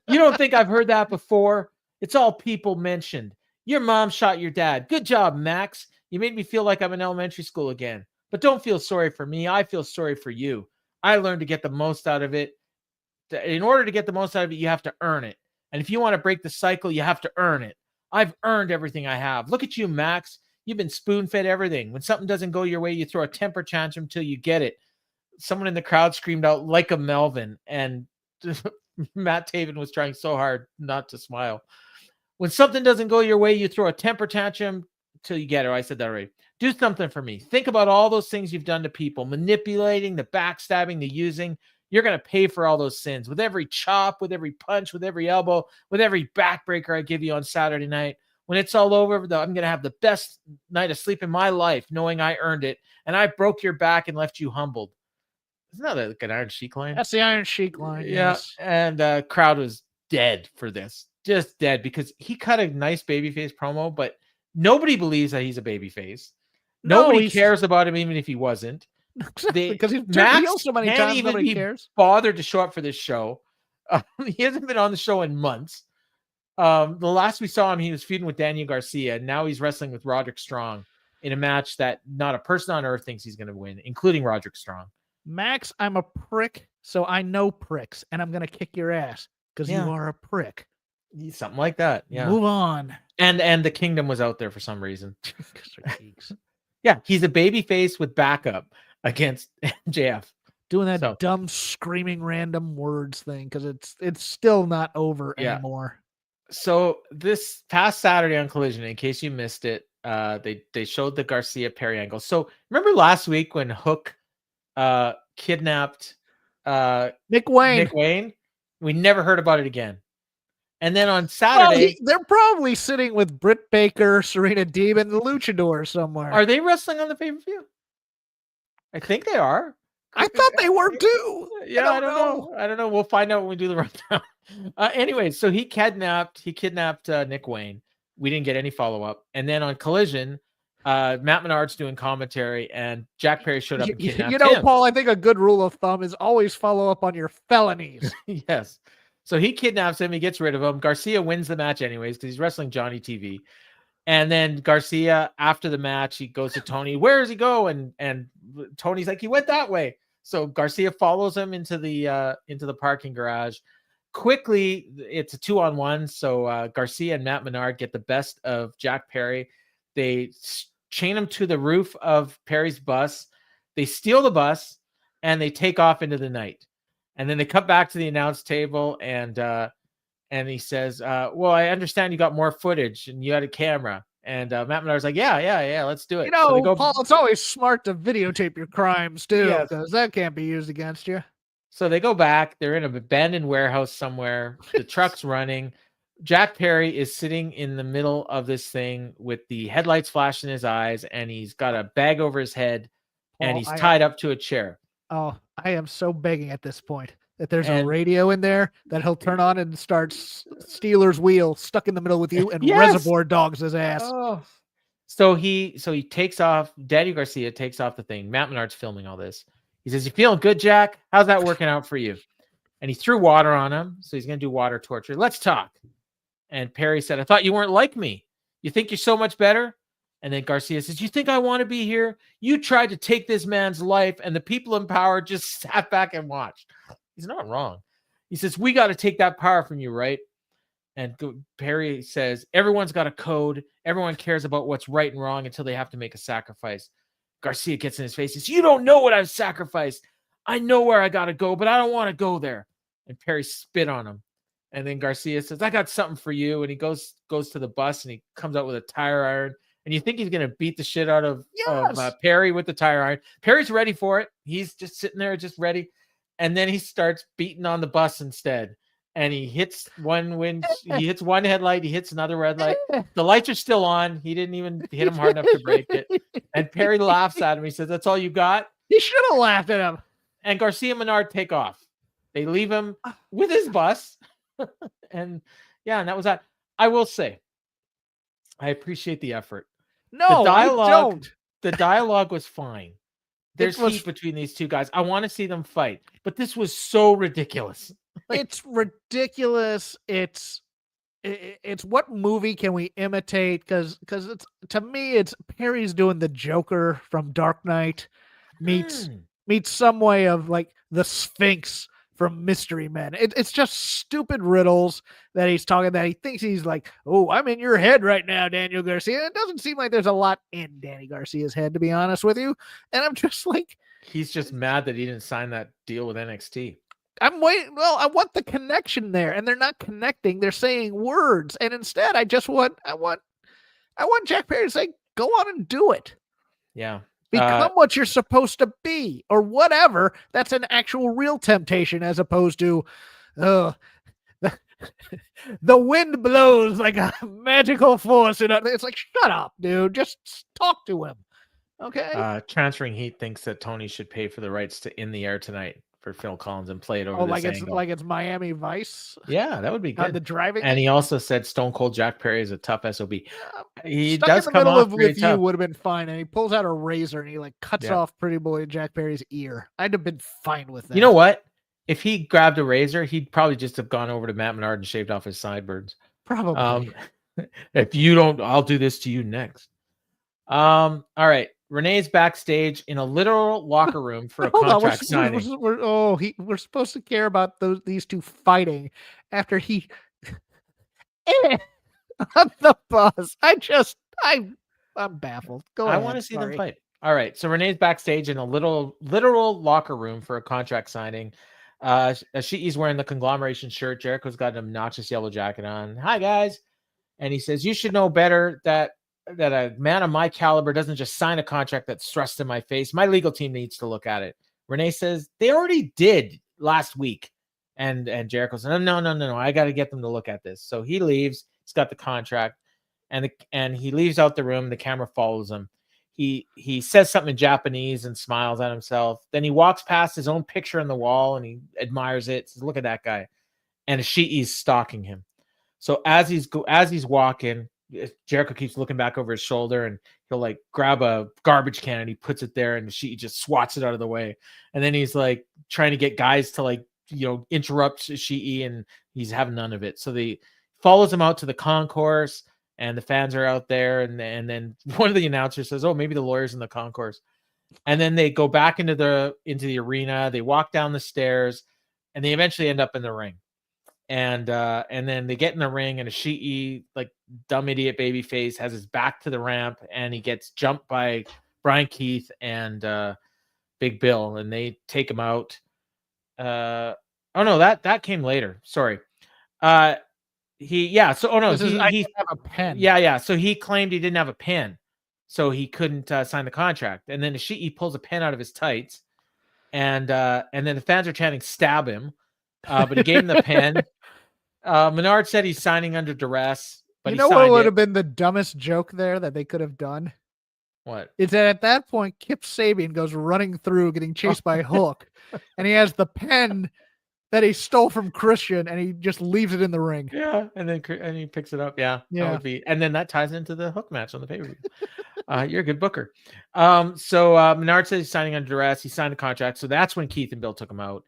You don't think I've heard that before? It's all people mentioned. Your mom shot your dad. Good job, Max. You made me feel like I'm in elementary school again. But don't feel sorry for me. I feel sorry for you. I learned to get the most out of it. In order to get the most out of it, you have to earn it. And if you want to break the cycle, you have to earn it. I've earned everything I have. Look at you, Max. You've been spoon-fed everything. When something doesn't go your way, you throw a temper tantrum till you get it. Someone in the crowd screamed out, like a Melvin. And Matt Taven was trying so hard not to smile. When something doesn't go your way, you throw a temper tantrum till you get it. I said that already. Do something for me. Think about all those things you've done to people, manipulating, the backstabbing, the using. You're going to pay for all those sins with every chop, with every punch, with every elbow, with every backbreaker I give you on Saturday night. When it's all over, I'm going to have the best night of sleep in my life, knowing I earned it. And I broke your back and left you humbled. Isn't that like an Iron Sheik line? That's the Iron Sheik line. Yeah. Yes. And crowd was dead for this. Just dead, because he cut a nice babyface promo, but nobody believes that he's a babyface. Nobody cares about him, even if he wasn't. Because he's Max healed so many can't times, even nobody be cares. bothered to show up for this show. He hasn't been on the show in months. The last we saw him, he was feuding with Daniel Garcia, and now he's wrestling with Roderick Strong in a match that not a person on earth thinks he's going to win, including Roderick Strong. Max, I'm a prick, so I know pricks, and I'm going to kick your ass because you are a prick. Something like that. Yeah. Move on. And the Kingdom was out there for some reason. Yeah, he's a baby face with backup against MJF. Doing that dumb screaming random words thing because it's still not over anymore. So this past Saturday on Collision, in case you missed it, they showed the Garcia Perry angle. So remember last week when Hook kidnapped Nick Wayne? Nick Wayne? We never heard about it again. And then on Saturday, they're probably sitting with Britt Baker, Serena Deeb, and the Luchador somewhere. Are they wrestling on the pay-per-view? I think they are. I thought they were too. Yeah, I don't know. We'll find out when we do the rundown. Anyway, so he kidnapped Nick Wayne. We didn't get any follow-up. And then on Collision, Matt Menard's doing commentary, and Jack Perry showed up and kidnapped him. Paul, I think a good rule of thumb is always follow up on your felonies. Yes. So he kidnaps him. He gets rid of him. Garcia wins the match anyways because he's wrestling Johnny TV. And then Garcia, after the match, he goes to Tony. Where does he go? And Tony's like, he went that way. So Garcia follows him into the parking garage. Quickly, it's a 2-on-1. So Garcia and Matt Menard get the best of Jack Perry. They chain him to the roof of Perry's bus. They steal the bus and they take off into the night. And then they cut back to the announce table, and he says, well, I understand you got more footage and you had a camera. And Matt Menard's like, yeah, let's do it. So Paul, it's always smart to videotape your crimes too, because that can't be used against you. So they go back. They're in an abandoned warehouse somewhere. The truck's running. Jack Perry is sitting in the middle of this thing with the headlights flashing in his eyes, and he's got a bag over his head, and he's tied up to a chair. Oh, I am so begging at this point that there's a radio in there that he'll turn on and start Steelers Wheel stuck in the middle with you and Reservoir Dogs his ass. Oh. So he takes off. Danny Garcia takes off the thing. Matt Menard's filming all this. He says, "You feeling good, Jack? How's that working out for you?" And he threw water on him. So he's going to do water torture. Let's talk. And Perry said, "I thought you weren't like me. You think you're so much better?" And then Garcia says, "You think I want to be here? You tried to take this man's life, and the people in power just sat back and watched." He's not wrong. He says, "We got to take that power from you, right?" And Perry says, "Everyone's got a code. Everyone cares about what's right and wrong until they have to make a sacrifice." Garcia gets in his face and says, "You don't know what I've sacrificed. I know where I got to go, but I don't want to go there." And Perry spit on him. And then Garcia says, "I got something for you." And he goes to the bus and he comes out with a tire iron. And you think he's going to beat the shit out of Perry with the tire iron. Perry's ready for it. He's just sitting there, just ready. And then he starts beating on the bus instead. And he hits he hits one headlight. He hits another red light. The lights are still on. He didn't even hit him hard enough to break it. And Perry laughs at him. He says, "That's all you got?" He should have laughed at him. And Garcia and Menard take off. They leave him with his bus. And that was that. I will say, I appreciate the effort. No, I don't. The dialogue was fine. There's heat between these two guys. I want to see them fight, but this was so ridiculous. It's ridiculous. It's it's what movie can we imitate? Because it's, to me, it's Perry's doing the Joker from Dark Knight meets some way of like the Sphinx from Mystery Men. It's just stupid riddles that he's talking, that he thinks he's like, oh, I'm in your head right now, Daniel Garcia. It doesn't seem like there's a lot in Danny Garcia's head, to be honest with you. And I'm just like, he's just mad that he didn't sign that deal with NXT. I'm waiting. Well, I want the connection there, and they're not connecting. They're saying words, and instead, I want Jack Perry to say, "Go on and do it." Yeah, become what you're supposed to be, or whatever. That's an actual real temptation, as opposed to, the wind blows like a magical force. And it's like, shut up, dude. Just talk to him. Okay. Transferring Heat thinks that Tony should pay for the rights to In the Air Tonight for Phil Collins and play it over this angle. It's Miami Vice. Yeah, that would be good. The driving. And he also said Stone Cold Jack Perry is a tough SOB. He Stuck does in the come middle off of very with tough. you would have been fine, and he pulls out a razor and he like cuts off Pretty Boy Jack Perry's ear. I'd have been fine with that. You know what? If he grabbed a razor, he'd probably just have gone over to Matt Menard and shaved off his sideburns. Probably. If you don't, I'll do this to you next. All right. Renee's backstage in a literal locker room for a contract signing. We're supposed to care about these two fighting after he on the bus. I'm baffled. Go ahead. I want to see them fight. All right. So Renee's backstage in a literal locker room for a contract signing. Ishii's wearing the conglomeration shirt. Jericho's got an obnoxious yellow jacket on. Hi, guys. And he says, you should know better that a man of my caliber doesn't just sign a contract that's thrust in my face. My legal team needs to look at it. Renee says they already did last week. And Jericho says, no. I got to get them to look at this. So he leaves. He's got the contract and he leaves out the room. The camera follows him. He says something in Japanese and smiles at himself. Then he walks past his own picture on the wall and he admires it. Says, look at that guy. And Ishii's stalking him. So as he's walking, Jericho keeps looking back over his shoulder and he'll like grab a garbage can and he puts it there and Ishii just swats it out of the way. And then he's like trying to get guys to like, interrupt Ishii and he's having none of it. So they follows him out to the concourse and the fans are out there. And then one of the announcers says, oh, maybe the lawyer's in the concourse. And then they go back into the arena. They walk down the stairs and they eventually end up in the ring. And then they get in the ring and Ishii, like dumb idiot babyface, has his back to the ramp and he gets jumped by Brian Keith and Big Bill and they take him out. That came later. Sorry. He have a pen. Yeah. So he claimed he didn't have a pen, so he couldn't sign the contract. And then Ishii pulls a pen out of his tights, and then the fans are chanting "stab him," but he gave him the pen. Menard said he's signing under duress, but what would have been the dumbest joke there that they could have done? What? Is that at that point Kip Sabian goes running through, getting chased by Hook, and he has the pen that he stole from Christian, and he just leaves it in the ring. Yeah, and he picks it up. Yeah. That would be, and then that ties into the Hook match on the pay-per-view. You're a good booker. So Menard says he's signing under duress. He signed a contract, so that's when Keith and Bill took him out.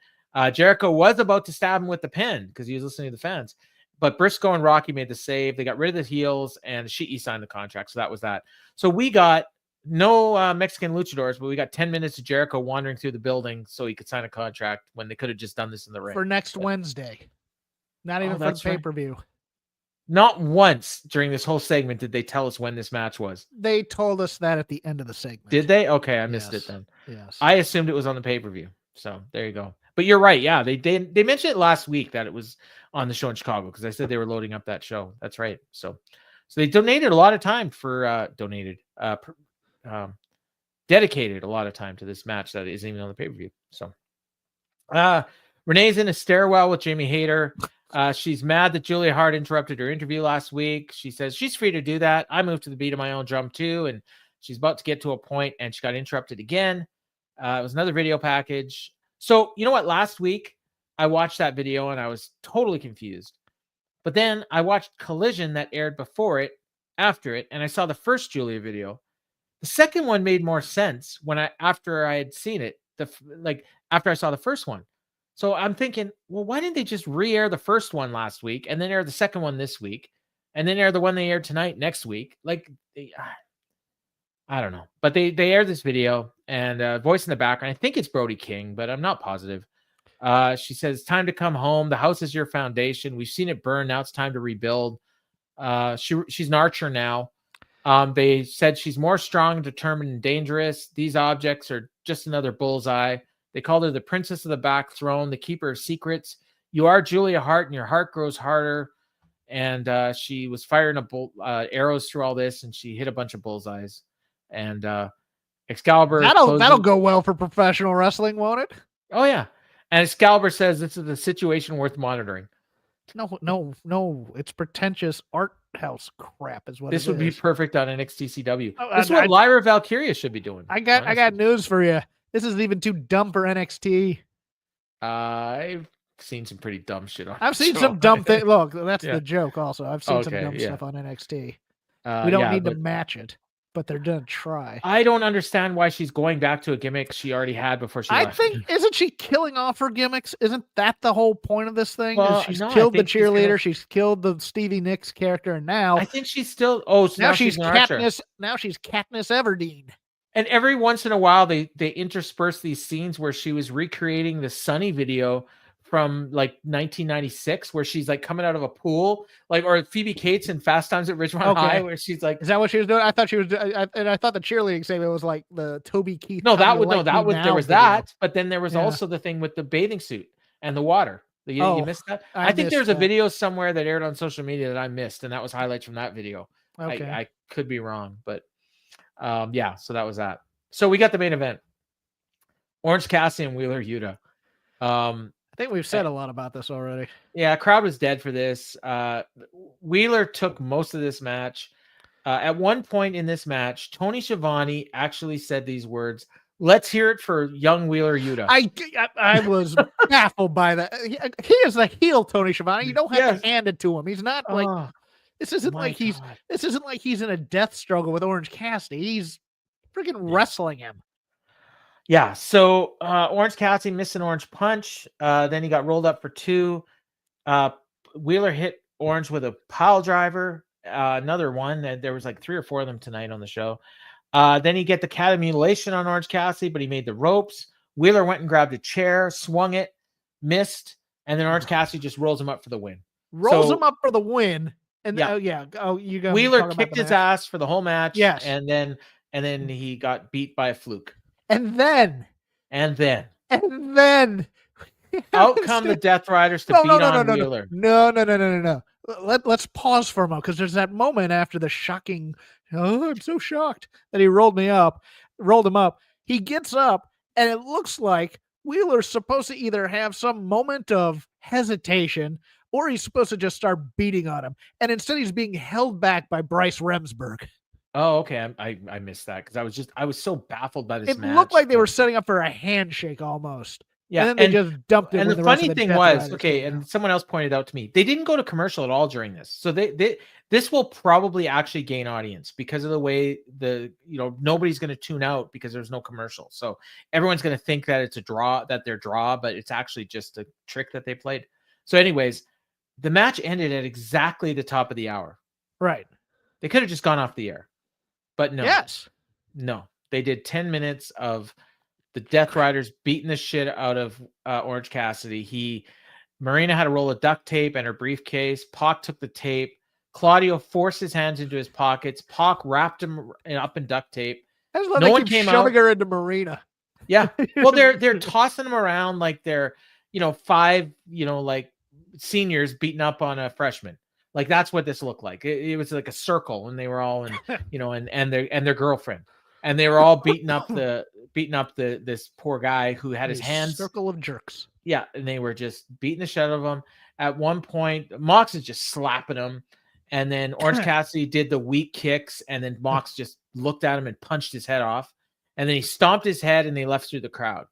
Jericho was about to stab him with the pen because he was listening to the fans, but Briscoe and Rocky made the save. They got rid of the heels, and Ishii signed the contract. So that was that. So we got no Mexican luchadors, but we got 10 minutes of Jericho wandering through the building so he could sign a contract when they could have just done this in the ring. For next Wednesday. Not even for the pay-per-view. Right. Not once during this whole segment did they tell us when this match was. They told us that at the end of the segment. Did they? Okay, I missed it then. Yes. I assumed it was on the pay-per-view. So there you go. But you're right. Yeah, they mentioned it last week that it was on the show in Chicago because I said they were loading up that show. That's right. So they donated a lot of time for dedicated a lot of time to this match that isn't even on the pay-per-view. So Renee's in a stairwell with Jamie Hayter. She's mad that Julia Hart interrupted her interview last week. She says she's free to do that. I moved to the beat of my own drum too, and she's about to get to a point and she got interrupted again. It was another video package. So you know what? Last week I watched that video and I was totally confused. But then I watched Collision that aired after it, and I saw the first Julia video. The second one made more sense after I had seen it. After I saw the first one. So I'm thinking, well, why didn't they just re-air the first one last week and then air the second one this week and then air the one they aired tonight next week? Like, I don't know. But they aired this video and voice in the background. I think it's Brody King, but I'm not positive. She says, time to come home. The house is your foundation. We've seen it burn. Now it's time to rebuild. She's an archer now. They said she's more strong, determined, and dangerous. These objects are just another bullseye. They called her the princess of the back throne, the keeper of secrets. You are Julia Hart, and your heart grows harder. And she was firing arrows through all this, and she hit a bunch of bullseyes. And Excalibur. That'll go well for professional wrestling, won't it? Oh yeah. And Excalibur says this is a situation worth monitoring. No. It's pretentious art house crap is what this it would is. Be perfect on NXT-CW. This is what Lyra Valkyria should be doing. I got news for you. This isn't even too dumb for NXT. I've seen some pretty dumb shit on I've seen some dumb things. Look, that's the joke also. I've seen some dumb stuff on NXT. We don't need to match it, but they're going to try. I don't understand why she's going back to a gimmick she already had before she left. I think, isn't she killing off her gimmicks? Isn't that the whole point of this thing? Well, she's killed the cheerleader. She's killed the Stevie Nicks character. And now I think she's still, so now she's Katniss. Now she's Katniss Everdeen. And every once in a while, they intersperse these scenes where she was recreating the Sunny video from like 1996, where she's like coming out of a pool, like, or Phoebe Cates in Fast Times at Ridgemont High, where she's like, is that what she was doing? I thought she was, and I thought the cheerleading segment was like the Toby Keith. There was that, but then there was also the thing with the bathing suit and the water. You missed that? I think there's a video somewhere that aired on social media that I missed, and that was highlights from that video. Okay. I could be wrong, but so that was that. So we got the main event. Orange Cassidy and Wheeler Yuta. I think we've said a lot about this already. Yeah, crowd was dead for this. Wheeler took most of this match. At one point in this match, Tony Schiavone actually said these words, "Let's hear it for young Wheeler Yuta." I was baffled by that. He is the heel, Tony Schiavone. You don't have to hand it to him. He's not like this isn't like he's in a death struggle with Orange Cassidy. He's freaking wrestling him. Yeah, so Orange Cassidy missed an orange punch. Then he got rolled up for 2. Wheeler hit Orange with a pile driver. Another one. There was like 3 or 4 of them tonight on the show. Then he get the cat mutilation on Orange Cassidy, but he made the ropes. Wheeler went and grabbed a chair, swung it, missed, and then Orange Cassidy just rolls him up for the win. And you go. Wheeler kicked his ass for the whole match. Yes, and then he got beat by a fluke. And then out come the Death Riders to beat on Wheeler. No. Let's pause for a moment, because there's that moment after the shocking, I'm so shocked that he rolled him up. He gets up, and it looks like Wheeler's supposed to either have some moment of hesitation, or he's supposed to just start beating on him. And instead he's being held back by Bryce Remsburg. Oh, okay. I missed that because I was so baffled by this match. It looked like they were setting up for a handshake almost. Yeah, and then they just dumped it. And the funny thing was, and someone else pointed out to me, they didn't go to commercial at all during this. So this will probably actually gain audience because of the way nobody's going to tune out because there's no commercial. So everyone's going to think that it's a draw, but it's actually just a trick that they played. So anyways, the match ended at exactly the top of the hour. Right. They could have just gone off the air. But no. Yes. No. They did 10 minutes of the Death Riders beating the shit out of Orange Cassidy. Marina had a roll of duct tape and her briefcase. Pac took the tape. Claudio forced his hands into his pockets. Pac wrapped him up in duct tape. No one came shoving her into Marina. Yeah. Well, they're tossing them around like they're 5 like seniors beating up on a freshman. Like that's what this looked like. It was like a circle, and they were all in, and their girlfriend, and they were all beating up this poor guy who had his hands circle of jerks. Yeah, and they were just beating the shit out of him. At one point, Mox is just slapping him, and then Orange Cassidy did the weak kicks, and then Mox just looked at him and punched his head off, and then he stomped his head, and they left through the crowd.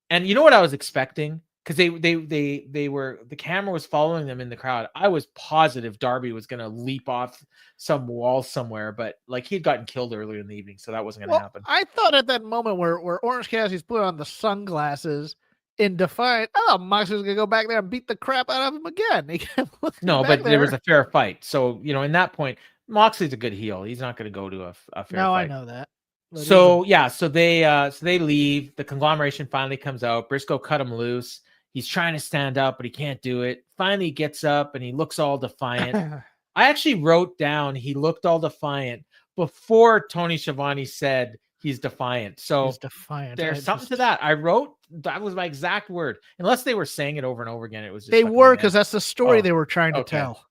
And you know what I was expecting? Because the camera was following them in the crowd. I was positive Darby was going to leap off some wall somewhere, but like he'd gotten killed earlier in the evening, so that wasn't going to happen. I thought at that moment where Orange Cassidy's put on the sunglasses, in Defiant. Oh, Moxley's gonna go back there and beat the crap out of him again. He kept looking No, back but there was there. a fair fight. So, in that point, Moxley's a good heel. He's not going to go to a fair No, I fight. know that. But So they leave. The conglomeration finally comes out. Briscoe cut him loose. He's trying to stand up, but he can't do it. Finally, he gets up and he looks all defiant. I actually wrote down he looked all defiant before Tony Schiavone said he's defiant. So he's defiant. there's something to that. I wrote that was my exact word. Unless they were saying it over and over again, it was just they were because that's the story they were trying to tell.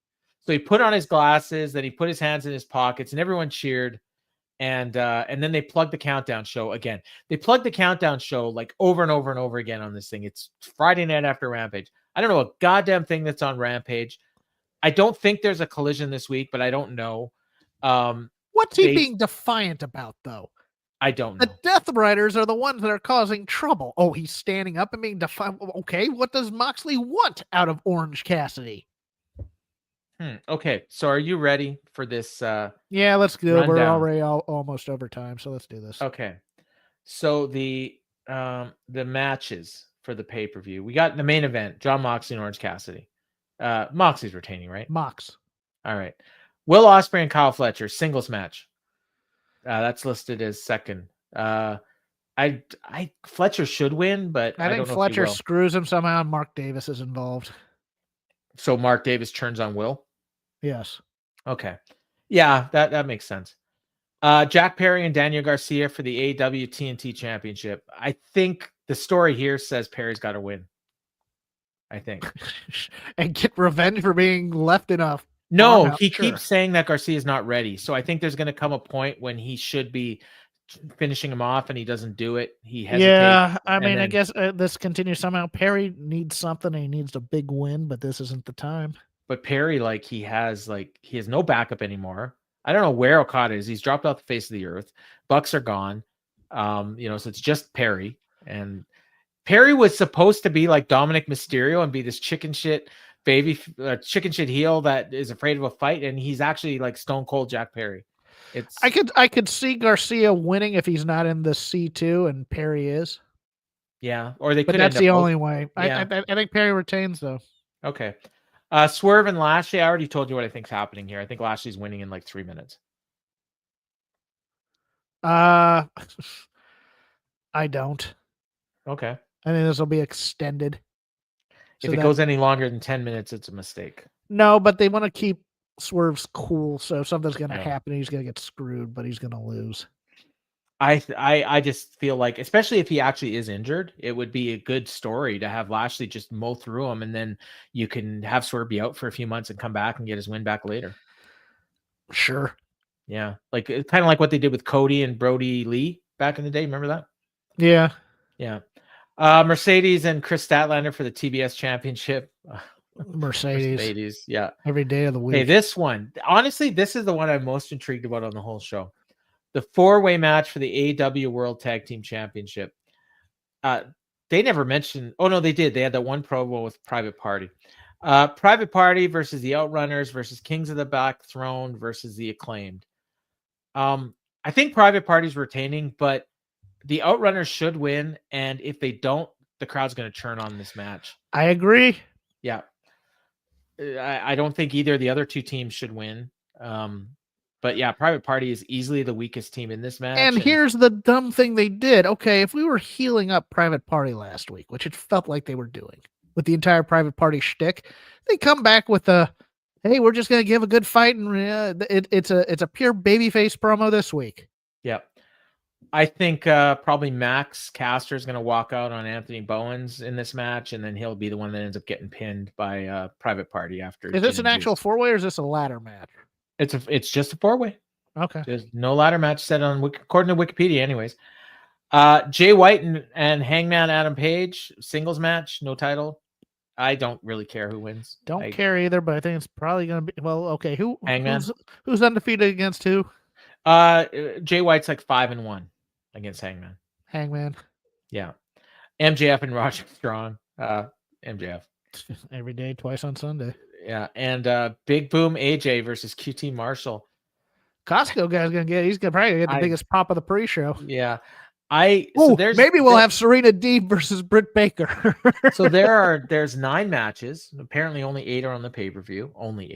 So he put on his glasses, then he put his hands in his pockets, and everyone cheered. And then they plugged the countdown show again. They plugged the countdown show like over and over and over again on this thing. It's Friday night after Rampage. I don't know a goddamn thing that's on Rampage. I don't think there's a collision this week, but I don't know. What's he being defiant about, though? I don't know. The Death Riders are the ones that are causing trouble. Oh, he's standing up and being defiant. Okay, what does Moxley want out of Orange Cassidy? Okay, so are you ready for this? Yeah, let's go. We're already almost over time, so let's do this. Okay, so the matches for the pay-per-view. We got the main event: Jon Moxley and Orange Cassidy. Moxley's retaining, right? Mox. All right. Will Ospreay and Kyle Fletcher singles match. That's listed as second. Fletcher should win, but I think Fletcher screws him somehow. And Mark Davis is involved. So Mark Davis turns on Will. Yes. Okay. Yeah, that makes sense. Jack Perry and Daniel Garcia for the AEW TNT Championship. I think the story here says Perry's got to win. I think. And get revenge for being left in a... No, he keeps saying that Garcia is not ready. So I think there's going to come a point when he should be finishing him off and he doesn't do it. He hesitates. Yeah, I mean, I guess this continues somehow. Perry needs something and he needs a big win, but this isn't the time. But Perry, he has no backup anymore. I don't know where Okada is. He's dropped off the face of the earth. Bucks are gone. So it's just Perry. And Perry was supposed to be like Dominic Mysterio and be this chicken shit heel that is afraid of a fight. And he's actually like Stone Cold Jack Perry. I could see Garcia winning if he's not in the C2 and Perry is. Yeah. Or they could. But that's the only way. Yeah. I think Perry retains though. Okay. Swerve and Lashley. I already told you what I think's happening here. I think Lashley's winning in like 3 minutes. I don't. Okay. I think this will be extended. If it goes any longer than 10 minutes, it's a mistake. No, but they want to keep Swerve's cool. So if something's going to happen, he's going to get screwed, but he's going to lose. I just feel like, especially if he actually is injured, it would be a good story to have Lashley just mow through him, and then you can have Swerve be out for a few months and come back and get his win back later. Sure. Yeah, kind of like what they did with Cody and Brody Lee back in the day. Remember that? Yeah. Yeah. Mercedes and Kris Statlander for the TBS Championship. Mercedes. Yeah. Every day of the week. Hey, this one, honestly, this is the one I'm most intrigued about on the whole show. The 4-way match for the AEW World Tag Team Championship. They never mentioned. Oh, no, they did. They had that one promo with Private Party. Private Party versus the Outrunners versus Kings of the Black Throne versus the Acclaimed. I think Private Party's retaining, but the Outrunners should win. And if they don't, the crowd's going to turn on this match. I agree. Yeah. I don't think either of the other two teams should win. But yeah, Private Party is easily the weakest team in this match. And here's the dumb thing they did. Okay, if we were healing up Private Party last week, which it felt like they were doing with the entire Private Party shtick, they come back with hey, we're just going to give a good fight, and it's a pure babyface promo this week. Yep. I think probably Max Caster is going to walk out on Anthony Bowens in this match, and then he'll be the one that ends up getting pinned by Private Party after. Is this an actual 4-way or is this a ladder match? It's just a 4-way. Okay. There's no ladder match set on according to Wikipedia, anyways. Jay White and Hangman Adam Page singles match, no title. I don't really care who wins. Don't care either, but I think it's probably going to be okay. Hangman? Who's undefeated against who? Jay White's like 5-1 against Hangman. Hangman. Yeah. MJF and Roger Strong. MJF. Every day, twice on Sunday. Yeah, and Big Boom AJ versus QT Marshall. Costco guy's gonna get. He's gonna probably get the biggest pop of the pre-show. Yeah, Maybe we'll have Serena Deeb versus Britt Baker. So there's 9 matches. Apparently, only 8 are on the pay-per-view. Only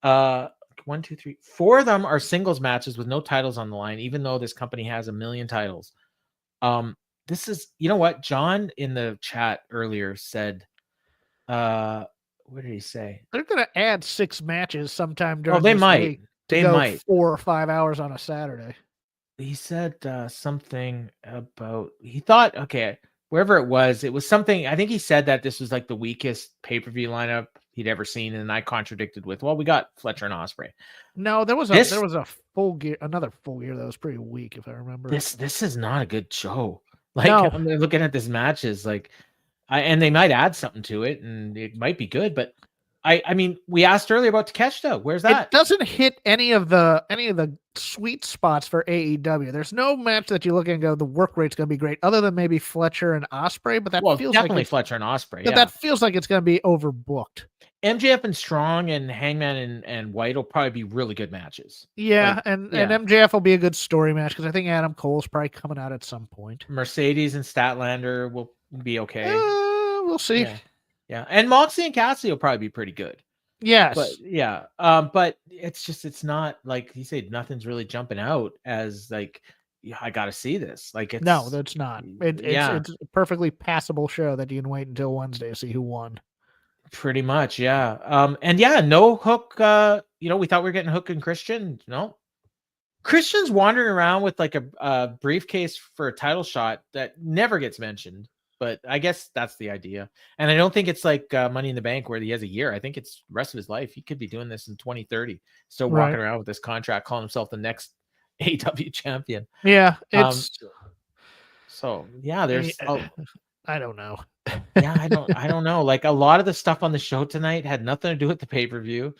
8. 1, 2, 3, 4 of them are singles matches with no titles on the line, even though this company has 1 million titles. This is, you know what? John in the chat earlier said, what did he say? They're going to add 6 matches sometime during they this might. week They go might. 4 or 5 hours on a Saturday. He said something about, he thought, okay, wherever it was something. I think he said that this was like the weakest pay-per-view lineup he'd ever seen, and I contradicted with, well, we got Fletcher and Ospreay. No, there was a another full gear that was pretty weak, if I remember. This is not a good show. Like, I'm looking at this matches, like, and they might add something to it, and it might be good, but I mean, we asked earlier about Takeshita. Where's that? It doesn't hit any of the sweet spots for AEW. There's no match that you look at and go, the work rate's going to be great, other than maybe Fletcher and Ospreay. But that feels definitely like Fletcher and Ospreay. Yeah, that feels like it's going to be overbooked. MJF and Strong and Hangman and White will probably be really good matches. Yeah, and MJF will be a good story match because I think Adam Cole's probably coming out at some point. Mercedes and Statlander will be okay. We'll see. Yeah, and Moxley and Cassidy will probably be pretty good. Yes. But but it's not like he said, nothing's really jumping out as like, I got to see this. Like, no, that's not. It's a perfectly passable show that you can wait until Wednesday to see who won. Pretty much, yeah. And no Hook. We thought we were getting Hook and Christian. No, Christian's wandering around with like a briefcase for a title shot that never gets mentioned. But I guess that's the idea. And I don't think it's like Money in the Bank where he has a year. I think it's the rest of his life. He could be doing this in 2030. Still walking around with this contract, calling himself the next AEW champion. Yeah. It's there's I don't know. I don't know. Like, a lot of the stuff on the show tonight had nothing to do with the pay-per-view.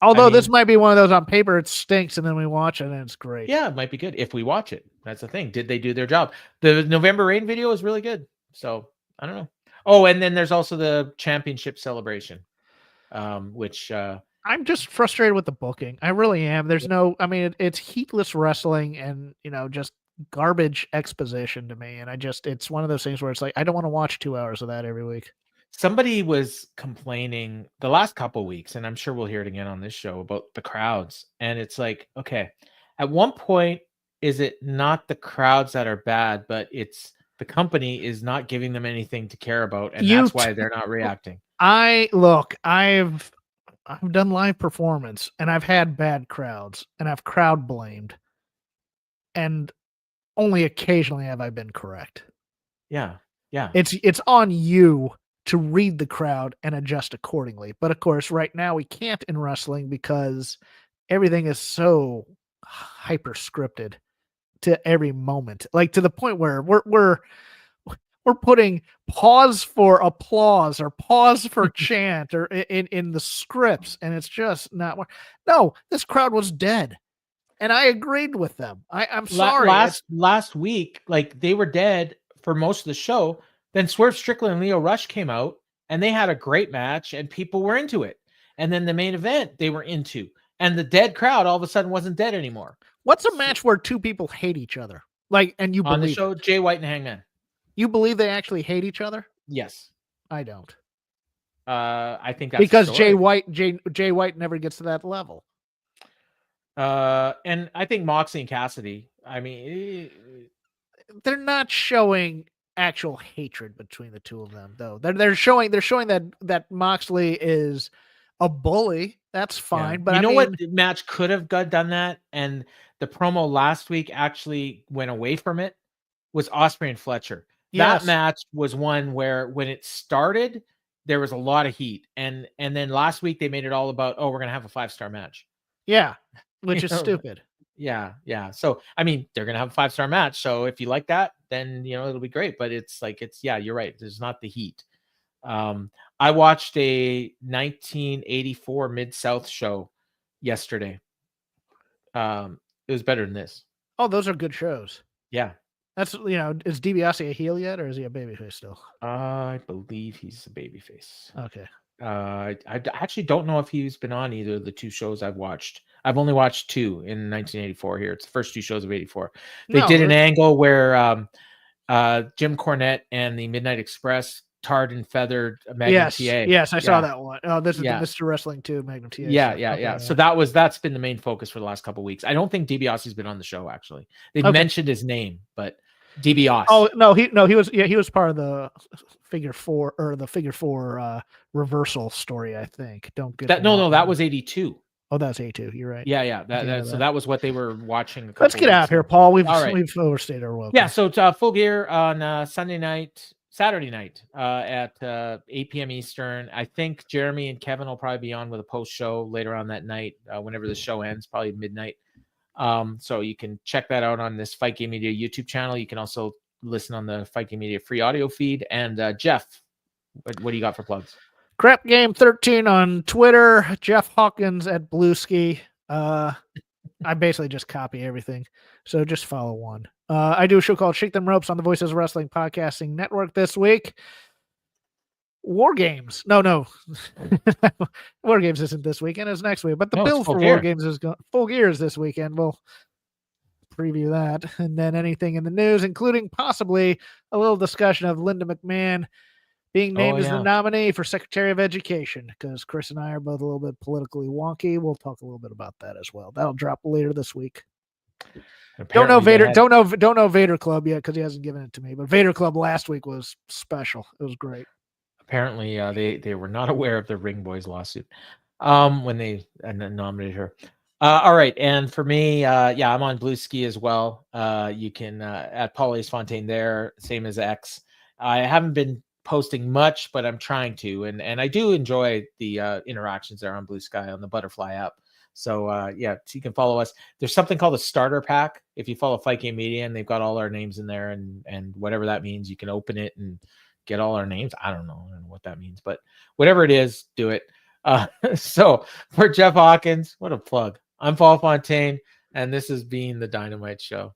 Although this might be one of those on paper, it stinks, and then we watch it and it's great. Yeah, it might be good if we watch it. That's the thing. Did they do their job? The November Rain video is really good. So I don't know. Oh, and then there's also the championship celebration, which I'm just frustrated with the booking. I really am. There's it's heatless wrestling and, just garbage exposition to me. And it's one of those things where it's like, I don't want to watch 2 hours of that every week. Somebody was complaining the last couple of weeks, and I'm sure we'll hear it again on this show, about the crowds. And it's like, okay, at one point, is it not the crowds that are bad, but it's the company is not giving them anything to care about, and that's why they're not reacting. I've done live performance, and I've had bad crowds, and I've crowd blamed, and only occasionally have I been correct. Yeah. It's on you to read the crowd and adjust accordingly. But of course, right now we can't in wrestling because everything is so hyper scripted to every moment, like to the point where we're putting pause for applause or pause for chant or in the scripts, and it's just not. No, this crowd was dead, and I agreed with them. I'm sorry. Last week, like, they were dead for most of the show. Then Swerve Strickland and Leo Rush came out, and they had a great match, and people were into it. And then the main event they were into, and the dead crowd all of a sudden wasn't dead anymore. What's a match where 2 people hate each other? Like, and you on believe the show, it? Jay White and Hangman. You believe they actually hate each other? Yes. I don't. I think that's because Jay White never gets to that level. And I think Moxley and Cassidy, I mean, they're not showing actual hatred between the two of them, though. They're showing that Moxley is a bully. That's fine. But what match could have done that? And the promo last week actually went away from it, was Ospreay and Fletcher. That match was one where when it started, there was a lot of heat. And then last week they made it all about, we're going to have a 5-star match. Yeah. Which is stupid. Yeah. So, I mean, they're going to have a 5-star match. So if you like that, then, it'll be great. But it's like, you're right. There's not the heat. I watched a 1984 Mid-South show yesterday. It was better than this. Oh, those are good shows. Yeah. That's, is DiBiase a heel yet, or is he a babyface still? I believe he's a babyface. Okay. I actually don't know if he's been on either of the two shows I've watched. I've only watched two in 1984 here. It's the first two shows of 84. They did an angle where Jim Cornette and the Midnight Express tarred and feathered Magnum TA. Yes, I saw that one. Oh, this is the Mr. Wrestling 2 Magnum TA. Yeah. So that's been the main focus for the last couple of weeks. I don't think DiBiase's been on the show actually. They mentioned his name, but DiBiase. Oh no, he was part of the Figure 4 or the Figure 4 reversal story, I think. Don't get that. No, that was 82. Oh, that's 82. You're right. Yeah. So that was what they were watching. Let's get out of here, Paul. We've overstayed our welcome. Yeah. So Full Gear on Saturday night at 8 p.m. Eastern. I think Jeremy and Kevin will probably be on with a post show later on that night, whenever the show ends, probably midnight. So you can check that out on this Fight Game Media YouTube channel. You can also listen on the Fight Game Media free audio feed. And Jeff, what do you got for plugs? Crap Game 13 on Twitter. Jeff Hawkins at Blueski. I basically just copy everything, so just follow one. I do a show called Shake Them Ropes on the Voices of Wrestling Podcasting Network this week. War Games. No. War Games isn't this weekend. It's next week. But the build for War Games is Full Gear is this weekend. We'll preview that. And then anything in the news, including possibly a little discussion of Linda McMahon being named as the nominee for Secretary of Education, because Kris and I are both a little bit politically wonky. We'll talk a little bit about that as well. That'll drop later this week. Don't know Vader Club yet because he hasn't given it to me. But Vader Club last week was special. It was great. Apparently, they were not aware of the Ring Boys lawsuit when they nominated her. All right, and for me, I'm on Blueski as well. You can at Paul's Fontaine there, same as X. I haven't been posting much, but I'm trying to, and I do enjoy the interactions there on Blue Sky on the Butterfly app. So so you can follow us. There's something called a starter pack. If you follow Fight Game Media, and they've got all our names in there, and whatever that means, you can open it and get all our names. I don't know what that means, but whatever it is, do it. So for Jeff Hawkins, what a plug. I'm Paul Fontaine, and this has been the Dynamite Show.